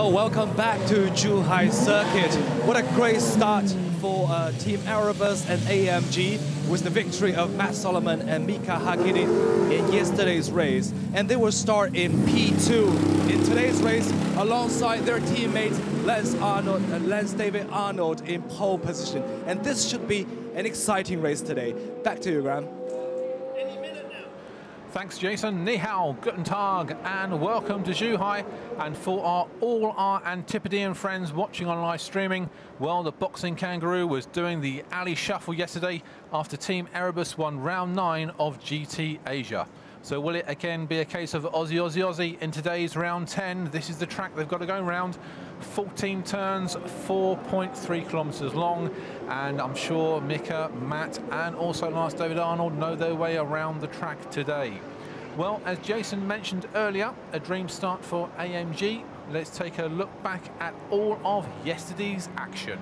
So welcome back to Zhuhai Circuit. What a great start for Team Erebus and AMG with the victory of Matt Solomon and Mika Hakkinen in yesterday's race. And they will start in P2 in today's race alongside their teammates Lance Arnold and Lance David Arnold in pole position. And this should be an exciting race today. Back to you, Graham. Thanks, Jason. Ni hao, guten tag, and welcome to Zhuhai. And for all our Antipodean friends watching on live streaming, well, the boxing kangaroo was doing the alley shuffle yesterday after Team Erebus won round 9 of GT Asia. So will it again be a case of Aussie, Aussie, Aussie in today's round 10? This is the track they've got to go round. 14 turns, 4.3 kilometers long, and I'm sure Mika, Matt, and also Lance David Arnold know their way around the track today. Well, as Jason mentioned earlier, a dream start for AMG. Let's take a look back at all of yesterday's action.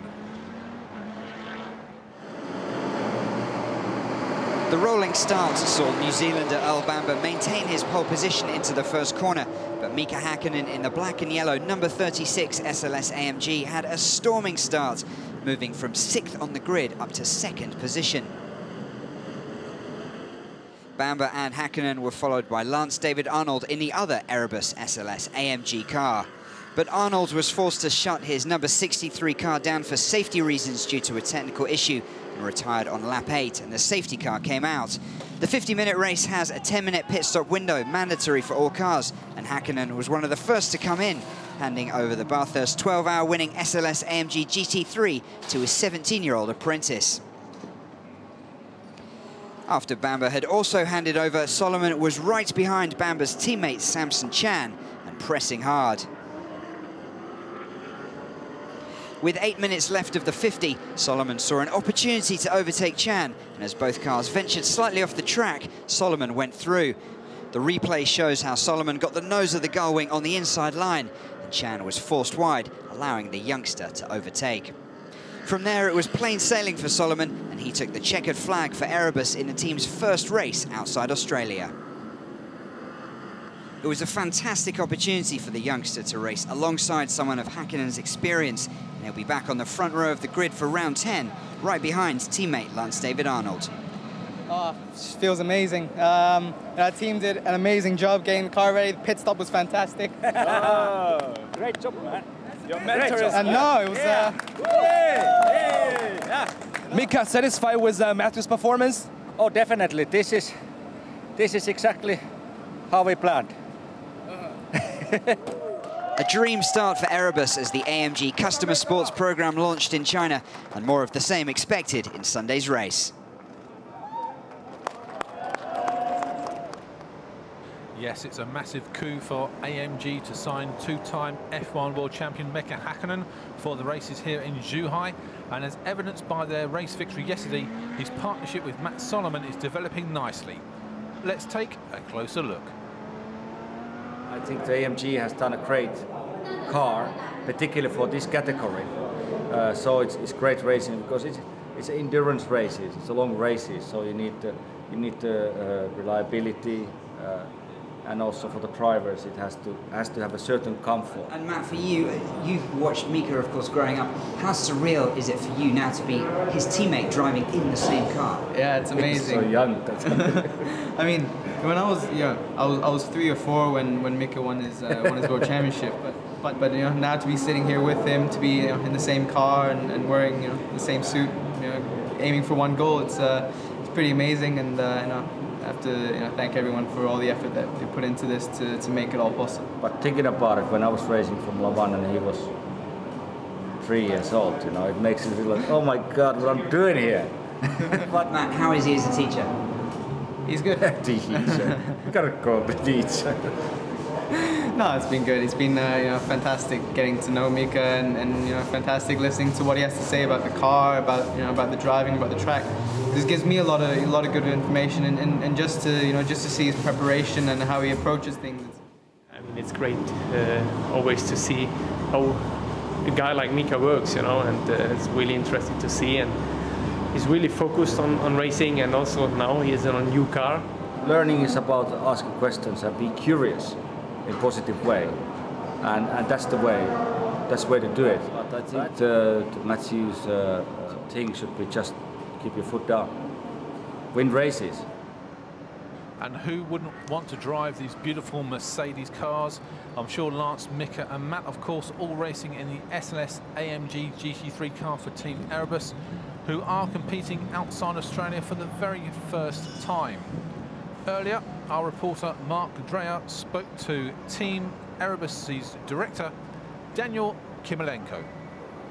The rolling start saw New Zealander Earl Bamber maintain his pole position into the first corner, but Mika Hakkinen in the black and yellow number 36 SLS AMG had a storming start, moving from 6th on the grid up to 2nd position. Bamber and Hakkinen were followed by Lance David Arnold in the other Erebus SLS AMG car. But Arnold was forced to shut his number 63 car down for safety reasons due to a technical issue and retired on lap 8, and the safety car came out. The 50-minute race has a 10-minute pit stop window mandatory for all cars, and Hakkinen was one of the first to come in, handing over the Bathurst 12-hour winning SLS AMG GT3 to his 17-year-old apprentice. After Bamber had also handed over, Solomon was right behind Bamber's teammate Samson Chan and pressing hard. With 8 minutes left of the 50, Solomon saw an opportunity to overtake Chan, and as both cars ventured slightly off the track, Solomon went through. The replay shows how Solomon got the nose of the gull wing on the inside line, and Chan was forced wide, allowing the youngster to overtake. From there, it was plain sailing for Solomon, and he took the checkered flag for Erebus in the team's first race outside Australia. It was a fantastic opportunity for the youngster to race alongside someone of Hakkinen's experience, and he'll be back on the front row of the grid for round 10, right behind teammate Lance David Arnold. Oh, it feels amazing. Our team did an amazing job getting the car ready. The pit stop was fantastic. Oh, great job, man. Your mentor is... no, it was... Mika, satisfied with Matthew's performance? Oh, definitely. This is exactly how we planned. A dream start for Erebus as the AMG Customer Sports program launched in China, and more of the same expected in Sunday's race. Yes, it's a massive coup for AMG to sign two-time F1 World Champion Mika Hakkinen for the races here in Zhuhai. And as evidenced by their race victory yesterday, his partnership with Matt Solomon is developing nicely. Let's take a closer look. I think the AMG has done a great car, particularly for this category. So it's great racing because it's endurance races, it's long races. So you need the reliability. And also for the drivers, it has to have a certain comfort. And Matt, for you, you've watched Mika, of course, growing up. How surreal is it for you now to be his teammate driving in the same car? Yeah, it's amazing. So young. I mean, when I was young, I was 3 or 4 when Mika won his world championship. But you know, now to be sitting here with him, to be in the same car and wearing the same suit, aiming for one goal, it's pretty amazing. And I have to thank everyone for all the effort that they put into this to make it all possible. But thinking about it, when I was racing Formula 1 and he was 3 years old, it makes you feel like, oh my God, what I'm doing here. But Matt, how is he as a teacher? He's good. Teacher. You gotta go the teacher. No, it's been good. It's been fantastic getting to know Mika and fantastic listening to what he has to say about the car, about the driving, about the track. This gives me a lot of good information and just to see his preparation and how he approaches things. I mean, it's great always to see how a guy like Mika works, and it's really interesting to see. And he's really focused on racing, and also now he is on a new car. Learning is about asking questions and be curious in a positive way. and that's the way. That's the way to do it. But I think Matthew's thing should be just keep your foot down, win races. And who wouldn't want to drive these beautiful Mercedes cars? I'm sure Lance, Mika and Matt, of course, all racing in the SLS AMG GT3 car for Team Erebus, who are competing outside Australia for the very first time. Earlier, our reporter Mark Dreyer spoke to Team Erebus's director, Daniel Kimilenko.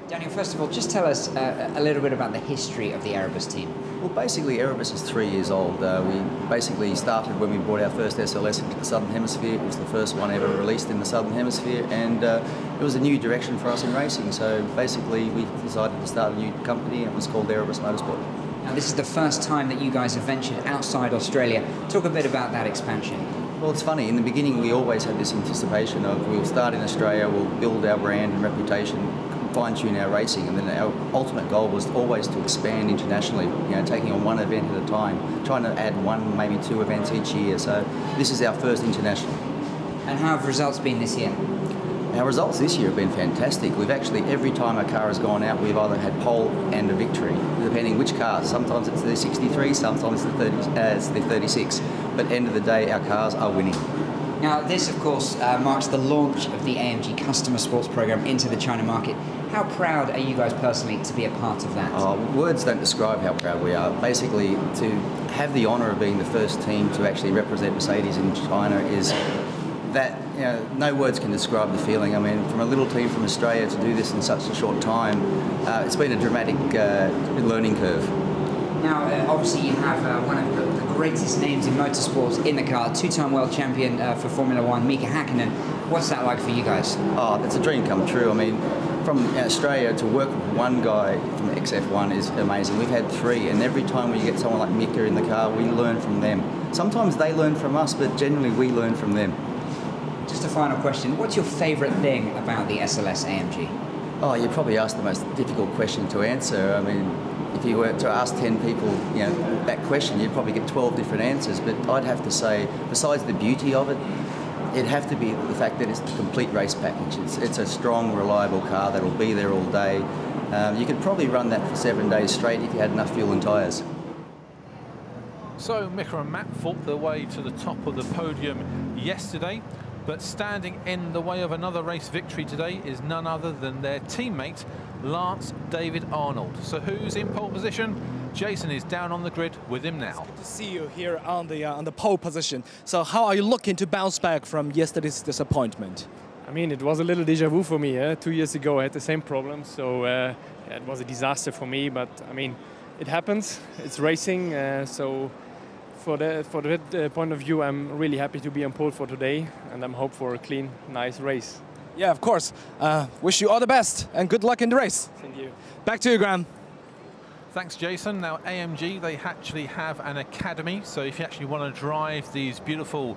Daniel, first of all, just tell us a little bit about the history of the Erebus team. Well, basically, Erebus is 3 years old. We basically started when we brought our first SLS into the Southern Hemisphere. It was the first one ever released in the Southern Hemisphere, and it was a new direction for us in racing. So basically, we decided to start a new company, and it was called Erebus Motorsport. Now, this is the first time that you guys have ventured outside Australia. Talk a bit about that expansion. Well, it's funny. In the beginning, we always had this anticipation of we'll start in Australia, we'll build our brand and reputation, fine-tune our racing, and then our ultimate goal was always to expand internationally, you know, taking on one event at a time, trying to add 1, maybe 2 events each year. So this is our first international. And how have results been this year? Our results this year have been fantastic. We've actually, every time a car has gone out, we've either had pole and a victory, depending which car. Sometimes it's the 63, sometimes it's the 36. But at the end of the day, our cars are winning. Now, this, of course, marks the launch of the AMG Customer Sports Program into the China market. How proud are you guys personally to be a part of that? Words don't describe how proud we are. Basically, to have the honour of being the first team to actually represent Mercedes in China is that, you know, no words can describe the feeling. I mean, from a little team from Australia to do this in such a short time, it's been a dramatic learning curve. Now, obviously, you have one of the greatest names in motorsports in the car, 2-time world champion for Formula One, Mika Hakkinen. What's that like for you guys? Oh, it's a dream come true. I mean, from Australia to work with one guy from XF1 is amazing. We've had 3, and every time we get someone like Mika in the car, we learn from them. Sometimes they learn from us, but generally we learn from them. Just a final question. What's your favourite thing about the SLS AMG? Oh, you probably asked the most difficult question to answer. I mean, if you were to ask 10 people, you know, that question, you'd probably get 12 different answers. But I'd have to say, besides the beauty of it, it'd have to be the fact that it's the complete race package. It's a strong, reliable car that'll be there all day. You could probably run that for 7 days straight if you had enough fuel and tyres. So Mika and Matt fought their way to the top of the podium yesterday, but standing in the way of another race victory today is none other than their teammate, Lance David Arnold. So who's in pole position? Jason is down on the grid with him now. It's good to see you here on the pole position. So how are you looking to bounce back from yesterday's disappointment? I mean, it was a little déjà vu for me. 2 years ago, I had the same problem, so yeah, it was a disaster for me. But I mean, it happens. It's racing, so for that point of view, I'm really happy to be on pole for today, and I'm hope for a clean, nice race. Yeah, of course. Wish you all the best and good luck in the race. Thank you. Back to you, Graham. Thanks, Jason. Now, AMG, they actually have an academy, so if you actually want to drive these beautiful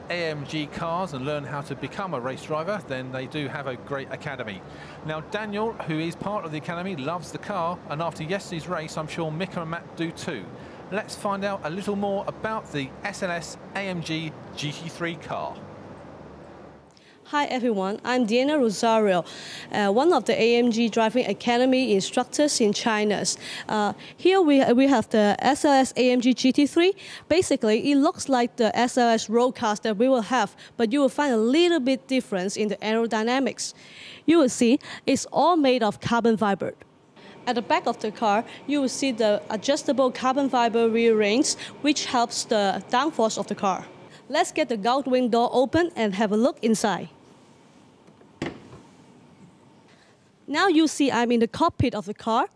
AMG cars and learn how to become a race driver, then they do have a great academy. Now, Daniel, who is part of the academy, loves the car, and after yesterday's race, I'm sure Mika and Matt do too. Let's find out a little more about the SLS AMG GT3 car. Hi everyone, I'm Diana Rosario, one of the AMG Driving Academy instructors in China. Here we have the SLS AMG GT3. Basically, it looks like the SLS road cars that we will have, but you will find a little bit difference in the aerodynamics. You will see it's all made of carbon fiber. At the back of the car, you will see the adjustable carbon fiber rear rings, which helps the downforce of the car. Let's get the guard wing door open and have a look inside. Now you see I'm in the cockpit of the car.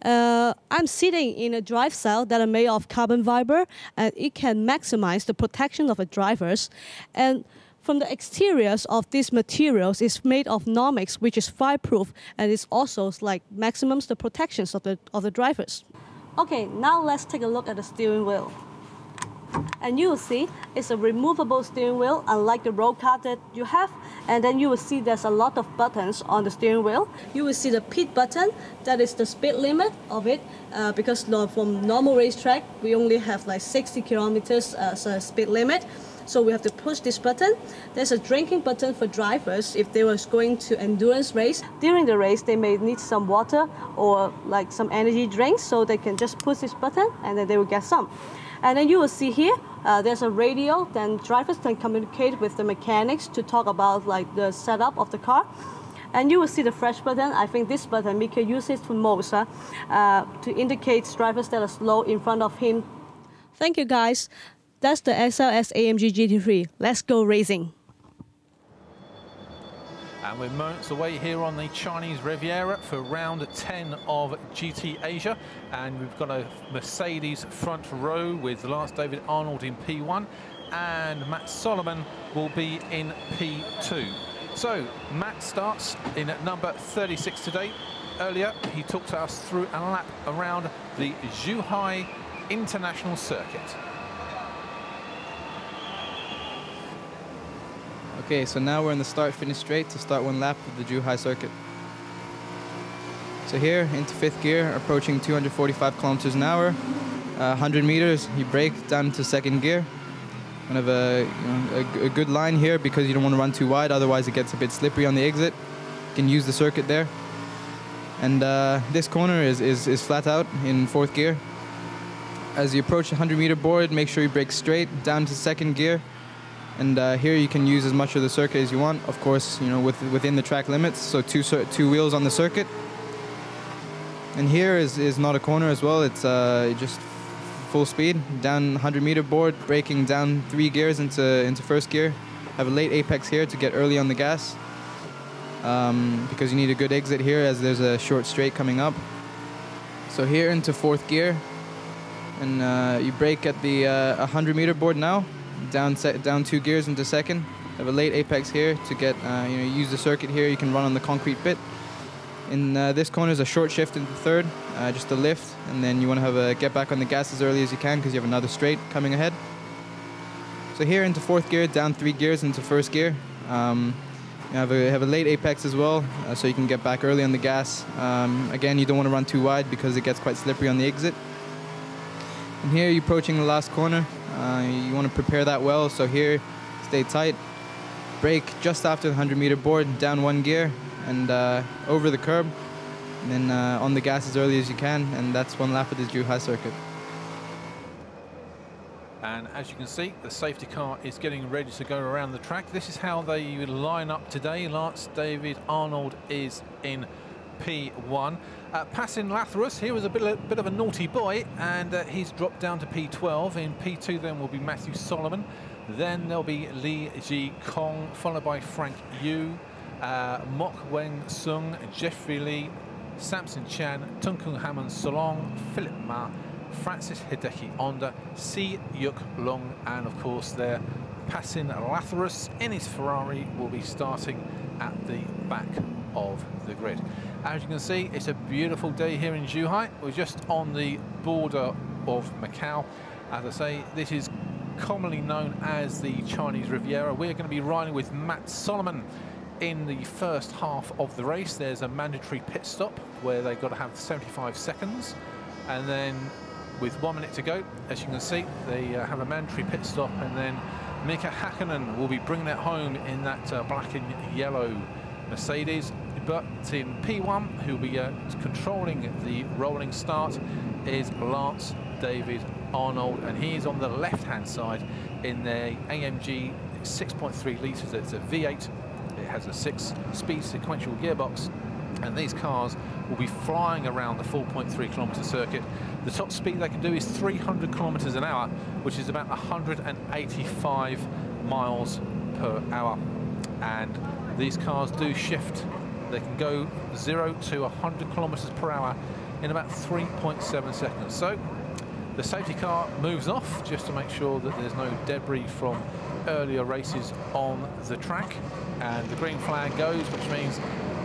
I'm sitting in a drive cell that are made of carbon fiber, and it can maximize the protection of the drivers. And from the exteriors of these materials is made of Nomex, which is fireproof, and it's also like maximums the protections of the drivers. Okay, now let's take a look at the steering wheel. And you will see it's a removable steering wheel, unlike the road car that you have. And then you will see there's a lot of buttons on the steering wheel. You will see the pit button, that is the speed limit of it, because from normal racetrack, we only have like 60 kilometers as a speed limit. So we have to push this button. There's a drinking button for drivers if they were going to endurance race. During the race, they may need some water or like some energy drinks, so they can just push this button and then they will get some. And then you will see here, there's a radio, then drivers can communicate with the mechanics to talk about like the setup of the car. And you will see the fresh button. I think this button Mika uses for most to indicate drivers that are slow in front of him. Thank you guys. That's the SLS AMG GT3. Let's go racing. And we're moments away here on the Chinese Riviera for round 10 of GT Asia. And we've got a Mercedes front row with Lance David Arnold in P1 and Matt Solomon will be in P2. So Matt starts in at number 36 today. Earlier, he talked to us through a lap around the Zhuhai International Circuit. Okay, so now we're in the start-finish straight to start one lap of the Zhuhai circuit. So here, into 5th gear, approaching 245 kilometers an hour. 100 meters, you brake down into 2nd gear. Kind of a good line here because you don't want to run too wide, otherwise it gets a bit slippery on the exit. You can use the circuit there. And this corner is flat out in 4th gear. As you approach the 100-meter board, make sure you brake straight down to 2nd gear. And here you can use as much of the circuit as you want, of course, within the track limits, so two wheels on the circuit. And here is not a corner as well, it's just full speed, down 100-meter board, braking down 3 gears into 1st gear. Have a late apex here to get early on the gas, because you need a good exit here as there's a short straight coming up. So here into 4th gear, and you brake at the 100-meter board now. Down 2 gears into 2nd. Have a late apex here to get, use the circuit here. You can run on the concrete bit. In this corner is a short shift into 3rd, just a lift, and then you want to have a get back on the gas as early as you can because you have another straight coming ahead. So here into 4th gear, down 3 gears into 1st gear. You have a late apex as well, so you can get back early on the gas. Again, you don't want to run too wide because it gets quite slippery on the exit. And here you're approaching the last corner. You want to prepare that well, so here, stay tight. Brake just after the 100-meter board, down 1 gear, and over the curb. And then on the gas as early as you can, and that's 1 lap of this Zhuhai circuit. And as you can see, the safety car is getting ready to go around the track. This is how they line up today. Lance David Arnold is in P1. Passing Lathrus, he was a bit of a naughty boy, and he's dropped down to P12. In P2 then will be Matthew Solomon. Then there'll be Li Ji Kong, followed by Frank Yu, Mok Wen Sung, Jeffrey Lee, Samson Chan, Tunkung Hammond Solong, Philip Ma, Francis Hideki Onda, Si Yuk Long, and of course there passing Lathrus in his Ferrari will be starting at the back of the grid. As you can see, it's a beautiful day here in Zhuhai. We're just on the border of Macau. As I say, this is commonly known as the Chinese Riviera. We're going to be riding with Matt Solomon in the first half of the race. There's a mandatory pit stop where they've got to have 75 seconds. And then with 1 minute to go, as you can see, they have a mandatory pit stop, and then Mika Hakkinen will be bringing it home in that black and yellow Mercedes. But in P1, who'll be controlling the rolling start, is Lance David Arnold, and he is on the left-hand side in their AMG 6.3 litres. It's a V8. It has a 6-speed sequential gearbox, and these cars will be flying around the 4.3 kilometre circuit. The top speed they can do is 300 kilometres an hour, which is about 185 miles per hour. And these cars do shift. They can go 0 to 100 kilometres per hour in about 3.7 seconds. So the safety car moves off just to make sure that there's no debris from earlier races on the track. And the green flag goes, which means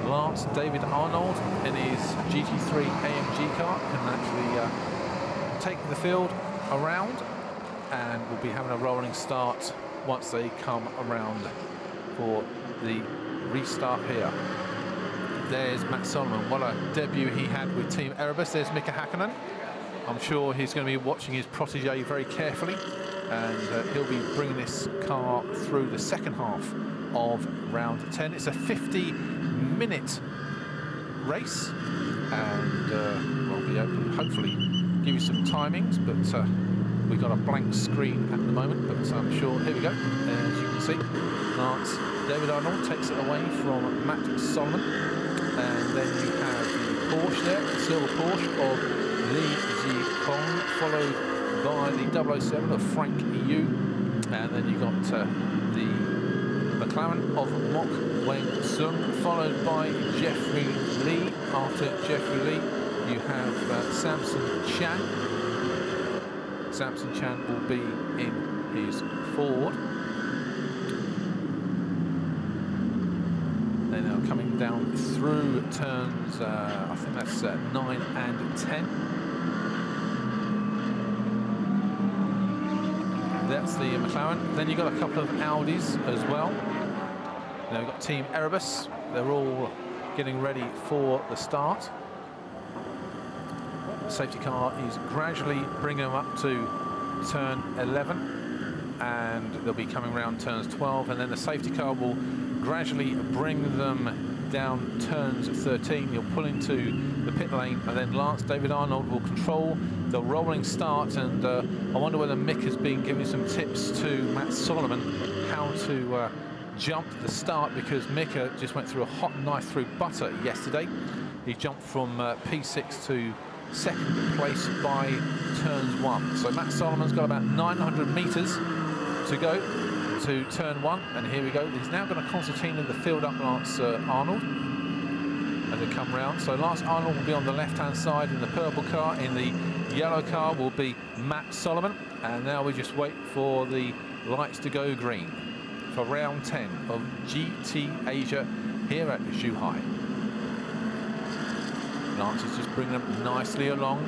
Lance David Arnold in his GT3 AMG car can actually take the field around, and we'll be having a rolling start once they come around for the restart here. There's Matt Solomon. What a debut he had with Team Erebus. There's Mika Hakkinen. I'm sure he's going to be watching his protege very carefully, and he'll be bringing this car through the second half of round 10. It's a 50-minute race, and we'll be able to hopefully give you some timings, but we've got a blank screen at the moment, but I'm sure, here we go, as you can see, Lance David Arnold takes it away from Matt Solomon, and then you have the Porsche there, the silver Porsche of Li Ji-Kong, followed by the 007 of Frank Yu, and then you got the McLaren of Mok Wen-sung, followed by Jeffrey Lee. After Jeffrey Lee, you have Samson Chan. Samson Chan will be in his Ford. They're now coming down through turns, I think that's 9 and 10. That's the McLaren. Then you've got a couple of Audis as well. Now we've got Team Erebus. They're all getting ready for the start. The safety car is gradually bringing them up to turn 11, and they'll be coming around turns 12, and then the safety car will gradually bring them down turns 13. You'll pull into the pit lane, and then Lance David Arnold will control the rolling start, and I wonder whether Mick has been giving some tips to Matt Solomon how to jump the start, because Mika just went through a hot knife through butter yesterday. He jumped from P6 to second place by turns 1. So Matt Solomon's got about 900 meters to go to turn 1, and here we go. He's now going to concertina the field up Lance Arnold as they come round. So Lance Arnold will be on the left-hand side in the purple car. In the yellow car will be Matt Solomon, and now we just wait for the lights to go green for round 10 of GT Asia here at Zhuhai. Lance is just bringing them nicely along,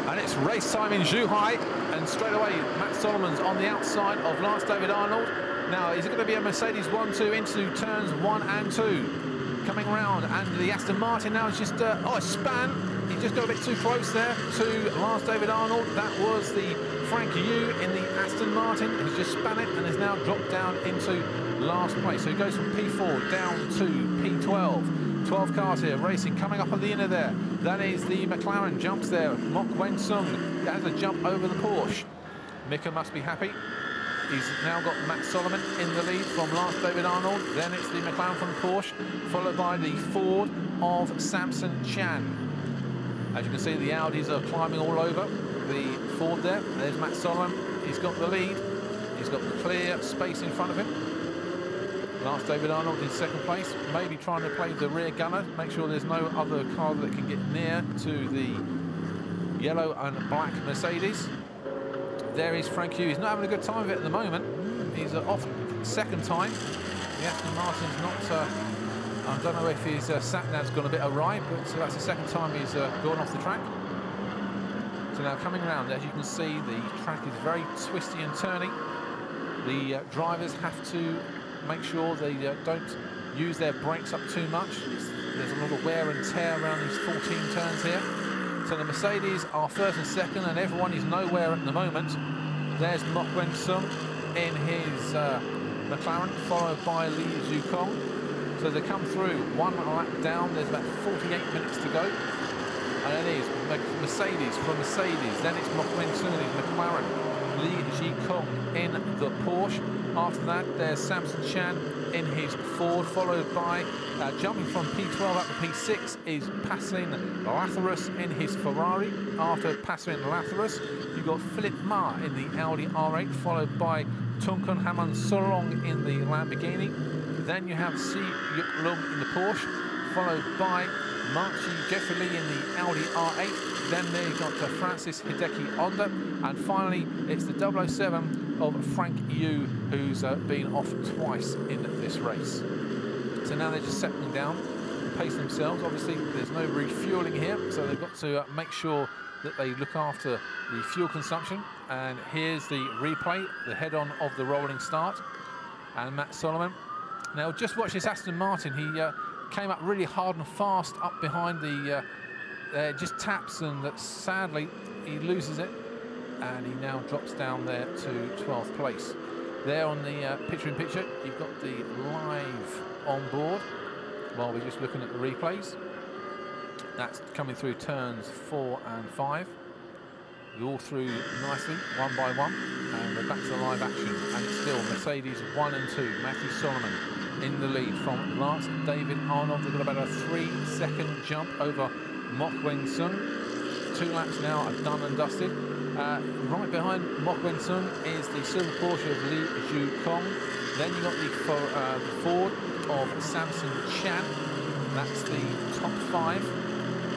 and it's race time in Zhuhai, and straight away Matt Solomon's on the outside of Lance David Arnold. Now, is it going to be a Mercedes 1-2 into turns 1 and 2 coming round, and the Aston Martin now is just a span. He just got a bit too close there to Lance David Arnold. That was the Frank Yu in the Aston Martin. He's just span it and has now dropped down into last place. So he goes from P4 down to P12. 12 cars here racing, coming up on the inner there. That is the McLaren, jumps there. Mok Wen-sung has a jump over the Porsche. Mika must be happy. He's now got Matt Solomon in the lead from Lance David Arnold. Then it's the McLaren from the Porsche, followed by the Ford of Samson Chan. As you can see, the Audis are climbing all over the Ford there. There's Matt Solomon. He's got the lead. He's got the clear space in front of him. Lance David Arnold in second place, maybe trying to play the rear gunner, make sure there's no other car that can get near to the yellow and black Mercedes. There is Frank Yu. He's not having a good time of it at the moment. He's off second time. The Aston Martin's not, I don't know if his sat-nav's gone a bit awry, but that's the second time he's gone off the track. So now coming around, as you can see, the track is very twisty and turny. The drivers have to make sure they don't use their brakes up too much. There's a lot of wear and tear around these 14 turns here. So the Mercedes are first and second, and everyone is nowhere at the moment. There's Mok Wen-sung in his McLaren, followed by Li Ji-kong. So they come through one lap down. There's about 48 minutes to go. And it is Mercedes from Mercedes. Then it's Mok Wen-sung in his McLaren. Li Ji-kong in the Porsche. After that, there's Samson Chan in his Ford, followed by, jumping from P12 up to P6, is Pascaline Latharus in his Ferrari. After Pascaline Latharus, you've got Philip Ma in the Audi R8, followed by Tunkun Haman Solong in the Lamborghini. Then you have Si Yuk Lung in the Porsche, followed by Marchi Jeffrey Lee in the Audi R8. Then there you've got Francis Hideki Honda, and finally it's the 007 of Frank Yu, who's been off twice in this race. So now they're just settling down, pace themselves. Obviously there's no refueling here, so they've got to make sure that they look after the fuel consumption. And here's the replay, the head-on of the rolling start, and Matt Solomon. Now just watch this Aston Martin. He came up really hard and fast up behind the there, just taps, and sadly he loses it, and he now drops down there to 12th place. There on the picture-in-picture, you've got the live on board while we're just looking at the replays. That's coming through turns 4 and 5. You're all through nicely, one by one, and we're back to the live action. And it's still Mercedes 1 and 2. Matthew Solomon in the lead from Lance David Arnold. They've got about a 3-second jump over Mok Wen Sung. 2 laps now are done and dusted. Right behind Mok Wen Sung is the silver Porsche of Li Ju Kong. Then you've got the Ford of Samson Chan. That's the top 5.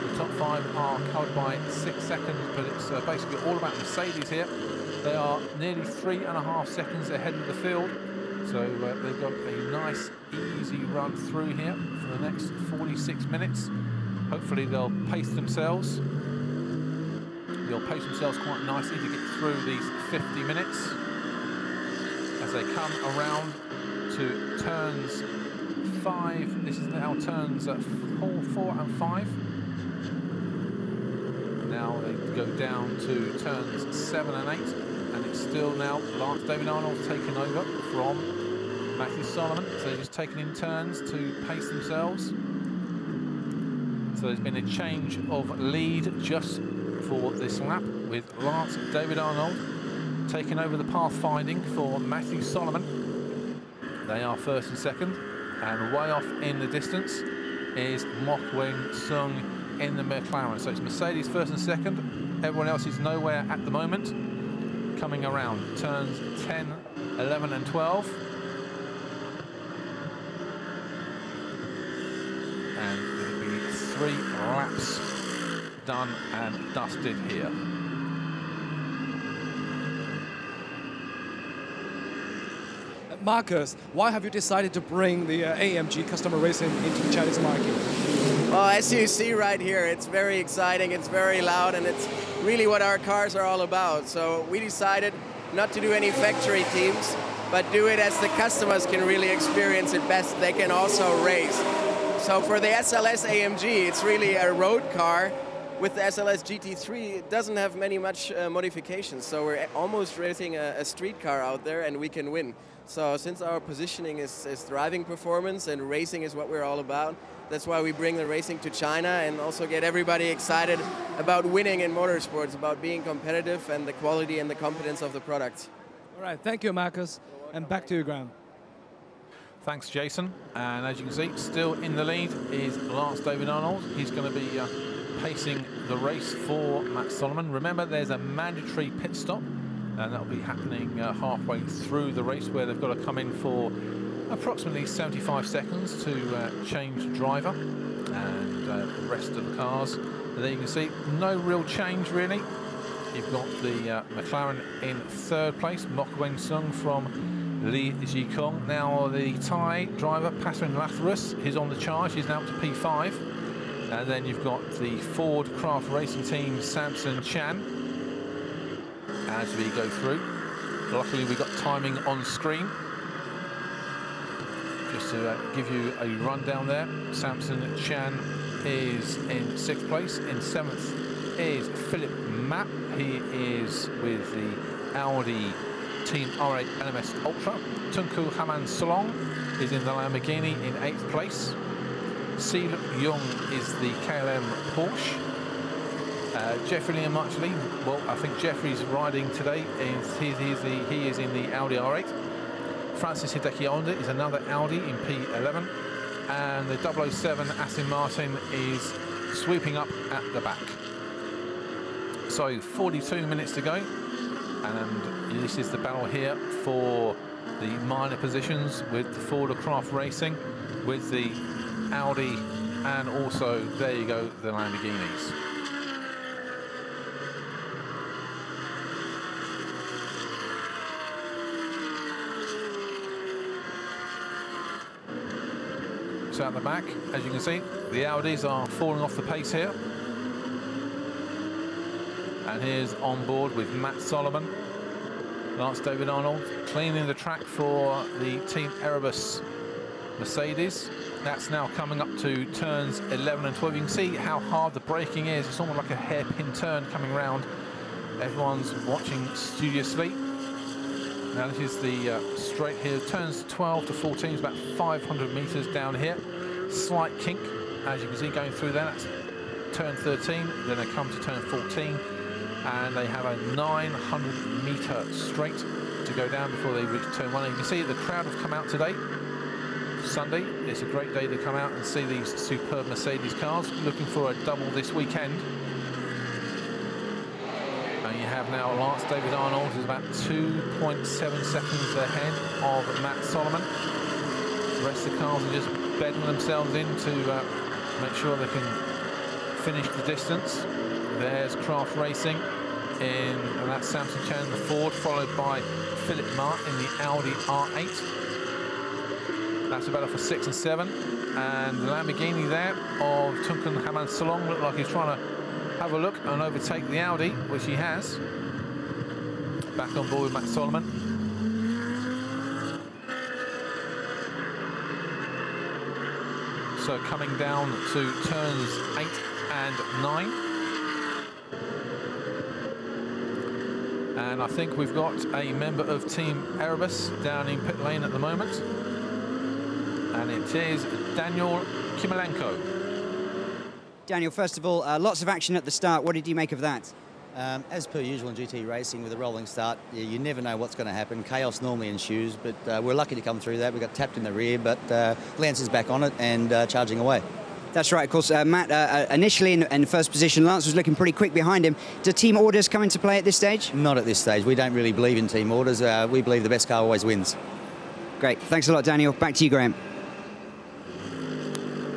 The top 5 are covered by 6 seconds, but it's basically all about Mercedes here. They are nearly 3.5 seconds ahead of the field. So they've got a nice, easy run through here for the next 46 minutes. Hopefully they'll pace themselves. They'll pace themselves quite nicely to get through these 50 minutes as they come around to turns 5. This is now turns 4 and 5. Now they go down to turns 7 and 8, and it's still now Lance David Arnold taking over from Matthew Solomon. So they're just taking in turns to pace themselves. So there's been a change of lead just for this lap, with Lance David Arnold taking over the pathfinding for Matthew Solomon. They are first and second, and way off in the distance is Mok Wen Sung in the McLaren. So it's Mercedes first and second. Everyone else is nowhere at the moment. Coming around turns 10, 11 and 12. And there'll be 3 laps done and dusted here. Marcus, why have you decided to bring the AMG customer racing into the Chinese market? Well, as you see right here, it's very exciting, it's very loud, and it's really what our cars are all about. So we decided not to do any factory teams, but do it as the customers can really experience it best. They can also race. So for the SLS AMG, it's really a road car. With the SLS GT3, it doesn't have much modifications, so we're almost racing a street car out there, and we can win. So since our positioning is driving performance and racing is what we're all about, that's why we bring the racing to China and also get everybody excited about winning in motorsports, about being competitive and the quality and the competence of the product. All right, thank you, Marcus, and back to you, Graham. Thanks, Jason. And as you can see, still in the lead is Lance David Arnold. He's going to be pacing the race for Matt Solomon. Remember, there's a mandatory pit stop, and that'll be happening halfway through the race, where they've got to come in for approximately 75 seconds to change driver and the rest of the cars. And there you can see no real change really. You've got the McLaren in 3rd place, Mok Wen Sung from Li Jikong. Now the Thai driver, Pasrin Latharus, is on the charge. He's now up to P5. And then you've got the Ford Craft Racing Team, Samson Chan, as we go through. Luckily, we've got timing on screen. Just to give you a rundown there, Samson Chan is in 6th place. In 7th is Philip Mapp. He is with the Audi Team R8 NMS Ultra. Tunku Haman Solong is in the Lamborghini in 8th place. Seal Young is the KLM Porsche. Jeffrey Liam Marchley, well, I think Jeffrey's riding today. He is in the Audi R8. Francis Hideki Honda is another Audi in P11. And the 007 Aston Martin is sweeping up at the back. So 42 minutes to go. And this is the battle here for the minor positions with the Ford Craft Racing, with the Audi, and also, there you go, the Lamborghinis. So at the back, as you can see, the Audis are falling off the pace here. And here's on board with Matt Solomon, Lance David Arnold, cleaning the track for the Team Erebus Mercedes. That's now coming up to turns 11 and 12. You can see how hard the braking is. It's almost like a hairpin turn coming round. Everyone's watching studiously. Now this is the straight here. Turns 12 to 14 is about 500 meters down here. Slight kink, as you can see, going through there. That's turn 13. Then they come to turn 14, and they have a 900-meter straight to go down before they reach turn 1. And you can see the crowd have come out today. Sunday, it's a great day to come out and see these superb Mercedes cars. Looking for a double this weekend. And you have now Lance David Arnold, who's about 2.7 seconds ahead of Matt Solomon. The rest of the cars are just bedding themselves in to make sure they can finish the distance. There's Craft Racing and that's Samson Chen in the Ford, followed by Philip Mart in the Audi R8. That's about for 6 and 7, and the Lamborghini there of Tunkan Haman Salong looked like he's trying to have a look and overtake the Audi, which he has. Back on board with Matt Solomon. So coming down to turns 8 and 9. And I think we've got a member of Team Erebus down in pit lane at the moment. And it is Daniel Kimilenko. Daniel, first of all, lots of action at the start. What did you make of that? As per usual in GT racing with a rolling start, you never know what's going to happen. Chaos normally ensues, but we're lucky to come through that. We got tapped in the rear, but Lance is back on it and charging away. That's right, of course. Matt, initially in first position, Lance was looking pretty quick behind him. Do team orders come into play at this stage? Not at this stage. We don't really believe in team orders. We believe the best car always wins. Great. Thanks a lot, Daniel. Back to you, Graham.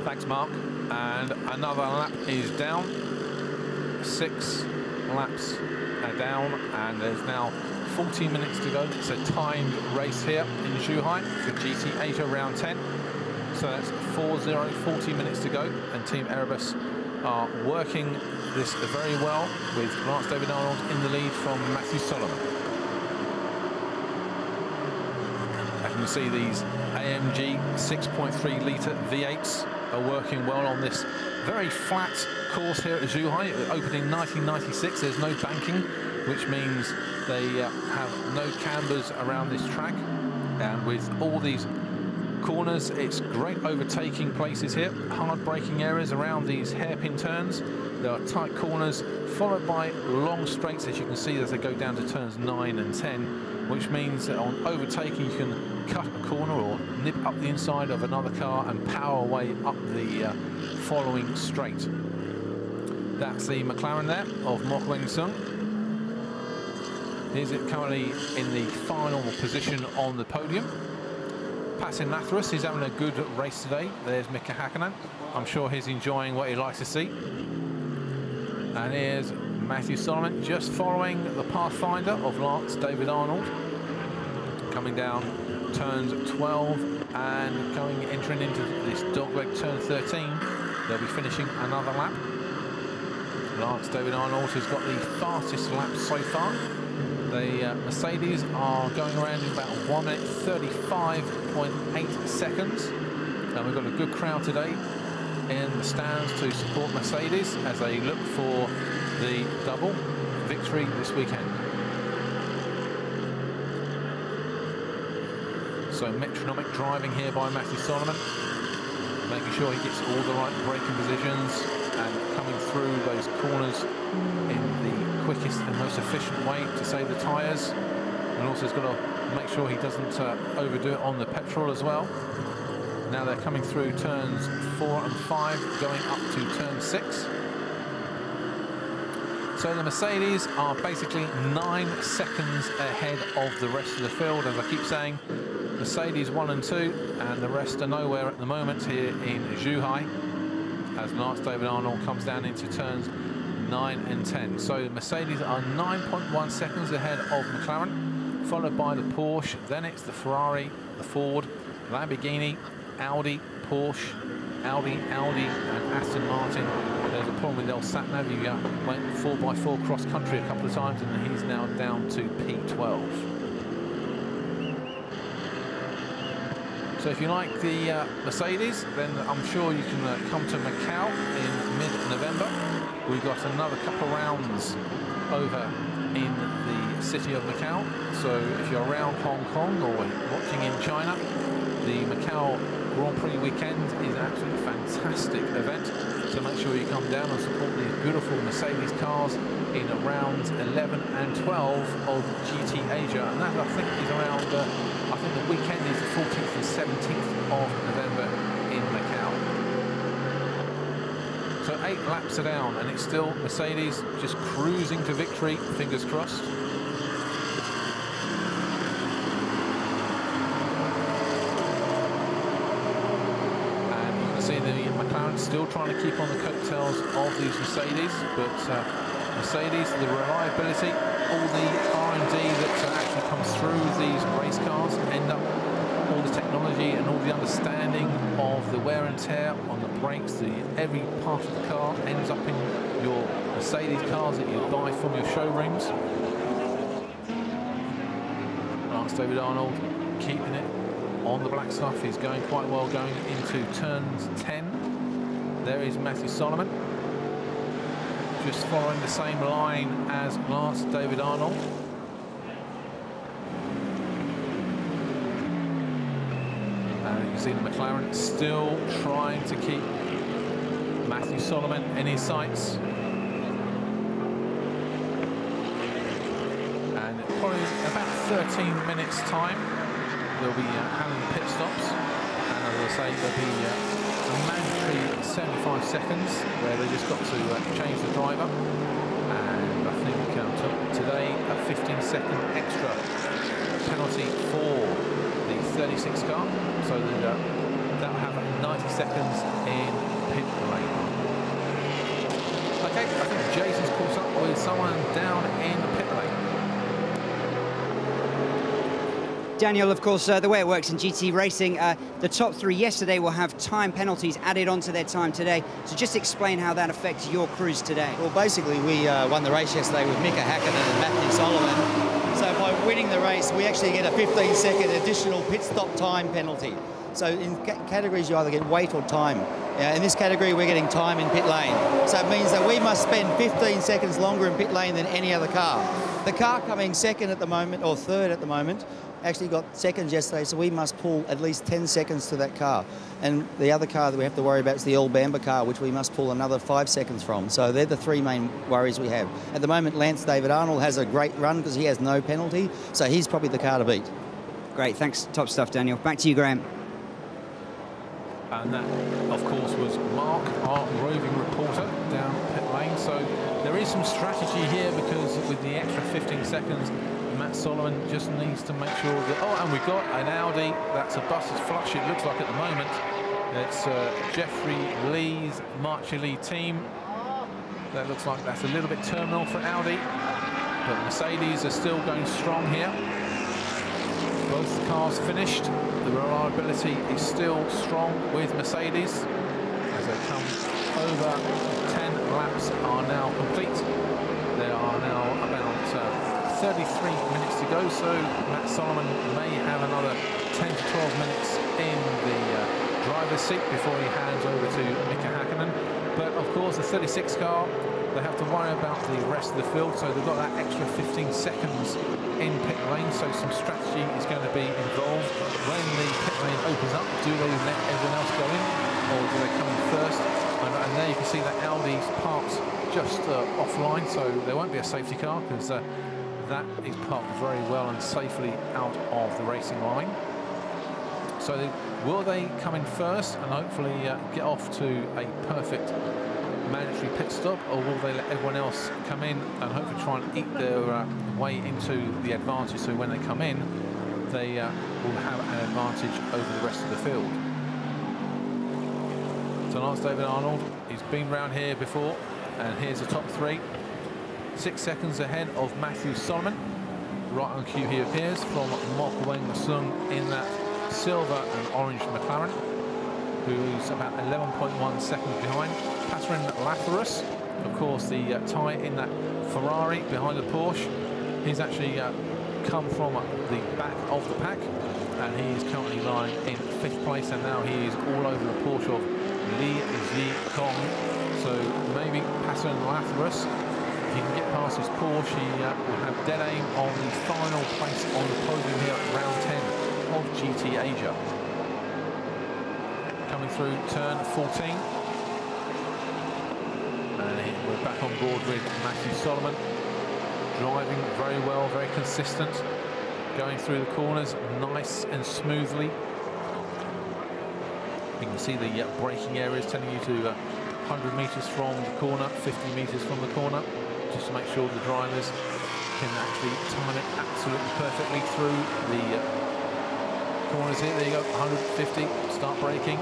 Thanks, Mark. And another lap is down. 6 laps are down, and there's now 14 minutes to go. It's a timed race here in Zhuhai for GT8 around 10. So that's 40 minutes to go, and Team Erebus are working this very well with Lance David Arnold in the lead from Matthew Solomon. As you can see, these AMG 6.3 litre V8s are working well on this very flat course here at Zhuhai. It opened in 1996. There's no banking, which means they have no cambers around this track, and with all these corners, it's great overtaking places here. Hard braking areas around these hairpin turns. There are tight corners followed by long straights, as you can see as they go down to turns 9 and 10, which means that on overtaking you can cut a corner or nip up the inside of another car and power away up the following straight. That's the McLaren there of Mok Weng Sung. Here's it currently in the final position on the podium. Passing Lathras, he's having a good race today. There's Mika Hakkinen. I'm sure he's enjoying what he likes to see. And here's Matthew Solomon just following the Pathfinder of Lance David Arnold. Coming down turns 12 and entering into this dogleg turn 13. They'll be finishing another lap. Lance David Arnold has got the fastest lap so far. The Mercedes are going around in about 1 minute 35.8 seconds. And we've got a good crowd today in the stands to support Mercedes as they look for the double victory this weekend. So metronomic driving here by Matthew Solomon, making sure he gets all the right braking positions and coming through those corners in the quickest and most efficient way to save the tyres, and also he's got to make sure he doesn't overdo it on the petrol as well. Now they're coming through turns 4 and 5, going up to turn 6. So the Mercedes are basically 9 seconds ahead of the rest of the field. As I keep saying, Mercedes 1 and 2, and the rest are nowhere at the moment here in Zhuhai, as Lance David Arnold comes down into turns 9 and 10. So Mercedes are 9.1 seconds ahead of McLaren, followed by the Porsche, then it's the Ferrari, the Ford, Lamborghini, Audi, Porsche, Audi, and Aston Martin. There's a problem with El Satnav. He went 4x4 cross country a couple of times, and he's now down to P12. So if you like the Mercedes, then I'm sure you can come to Macau in mid-November. We've got another couple of rounds over in the city of Macau. So if you're around Hong Kong or watching in China, the Macau Grand Prix weekend is an absolutely fantastic event. So make sure you come down and support these beautiful Mercedes cars in rounds 11 and 12 of GT Asia. And that, I think, is around, I think the weekend is the 14th and 17th of November in Macau. So 8 laps are down, and it's still Mercedes just cruising to victory, fingers crossed. See the McLaren still trying to keep on the coattails of these Mercedes, but Mercedes, the reliability, all the R&D that actually comes through these race cars, end up all the technology and all the understanding of the wear and tear on the brakes, every part of the car ends up in your Mercedes cars that you buy from your showrooms. Lance David Arnold keeping it on the black stuff. He's going quite well going into turns 10. There is Matthew Solomon, just following the same line as Lance David Arnold. And you can see the McLaren still trying to keep Matthew Solomon in his sights. And probably about 13 minutes time they'll be having pit stops, and as I say, there'll be a mandatory 75 seconds where they just got to change the driver, and I think today a 15-second extra penalty for the 36 car, so that'll have 90 seconds in pit lane. Okay, I think Jason's caught up with someone down in the pit lane. Daniel, of course, the way it works in GT racing, the top 3 yesterday will have time penalties added onto their time today. So just explain how that affects your cruise today. Well, basically, we won the race yesterday with Mika Hakkinen and Matthew Solomon. So by winning the race, we actually get a 15-second additional pit stop time penalty. So in categories, you either get weight or time. In this category, we're getting time in pit lane. So it means that we must spend 15 seconds longer in pit lane than any other car. The car coming second at the moment, or third at the moment, actually got seconds yesterday, so we must pull at least 10 seconds to that car. And the other car that we have to worry about is the All Bamba car, which we must pull another 5 seconds from. So they're the 3 main worries we have. At the moment, Lance David Arnold has a great run because he has no penalty, so he's probably the car to beat. Great, thanks. Top stuff, Daniel. Back to you, Graham. And that, of course, was Mark, our roving reporter, down pit lane. So there is some strategy here, because with the extra 15 seconds, Matt Solomon just needs to make sure that... Oh, and we've got an Audi. That's a busted flush, it looks like at the moment. It's Jeffrey Lee's Marchilly team. That looks like that's a little bit terminal for Audi. But Mercedes are still going strong here. Both cars finished. The reliability is still strong with Mercedes as they come over. 10 laps are now complete. There are now about 33 minutes to go, so Matt Solomon may have another 10 to 12 minutes in the driver's seat before he hands over to Mika Hakkinen. But of course, the 36 car, they have to worry about the rest of the field, so they've got that extra 15 seconds in pit lane, so some strategy is going to be involved. When the pit lane opens up, do they let everyone else go in, or do they come in first? And there you can see that Audi's parked just offline, so there won't be a safety car, because that is parked very well and safely out of the racing line. So will they come in first and hopefully get off to a perfect mandatory pit stop, or will they let everyone else come in and hopefully try and eat their way into the advantage, so when they come in, they will have an advantage over the rest of the field. So Lance David Arnold, he's been round here before, and here's the top 3. 6 seconds ahead of Matthew Solomon. Right on cue he appears from Mok Weng Sung in that silver and orange McLaren, who's about 11.1 seconds behind. Catherine Latharus, of course, the tie in that Ferrari behind the Porsche. He's actually come from the back of the pack. and he is currently lying in 5th place, and now he is all over the Porsche of Li Zhikong. So maybe Pastor and Lazarus, if he can get past his Porsche, he will have dead aim on the final place on the podium here at round 10 of GT Asia. Coming through turn 14. And we're back on board with Matthew Solomon. Driving very well, very consistent. Going through the corners nice and smoothly. You can see the braking areas telling you to 100 metres from the corner, 50 metres from the corner, just to make sure the drivers can actually time it absolutely perfectly through the corners here. There you go, 150, start braking,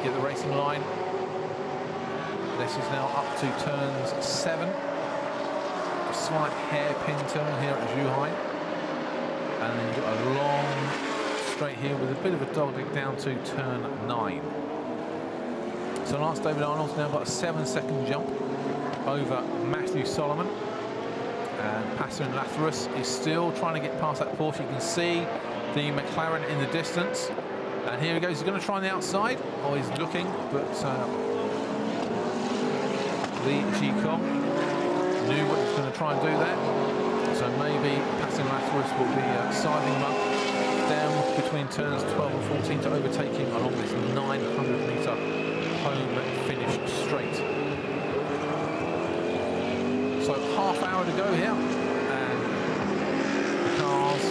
get the racing line. This is now up to turns 7. A slight hairpin turn here at Zhuhai. And then you've got a long straight here with a bit of a dogleg down to turn 9. So Lance David Arnold's now got a 7-second jump over Matthew Solomon. And Pastor and Lazarus is still trying to get past that Porsche. You can see the McLaren in the distance. And here he goes, he's going to try on the outside. Oh, he's looking, but Li Zhikong knew what he was going to try and do there. So maybe Pastor and Lazarus will be siding him up down between turns 12 and 14 to overtake him along this 900-metre home finish straight. So half hour to go here, and the cars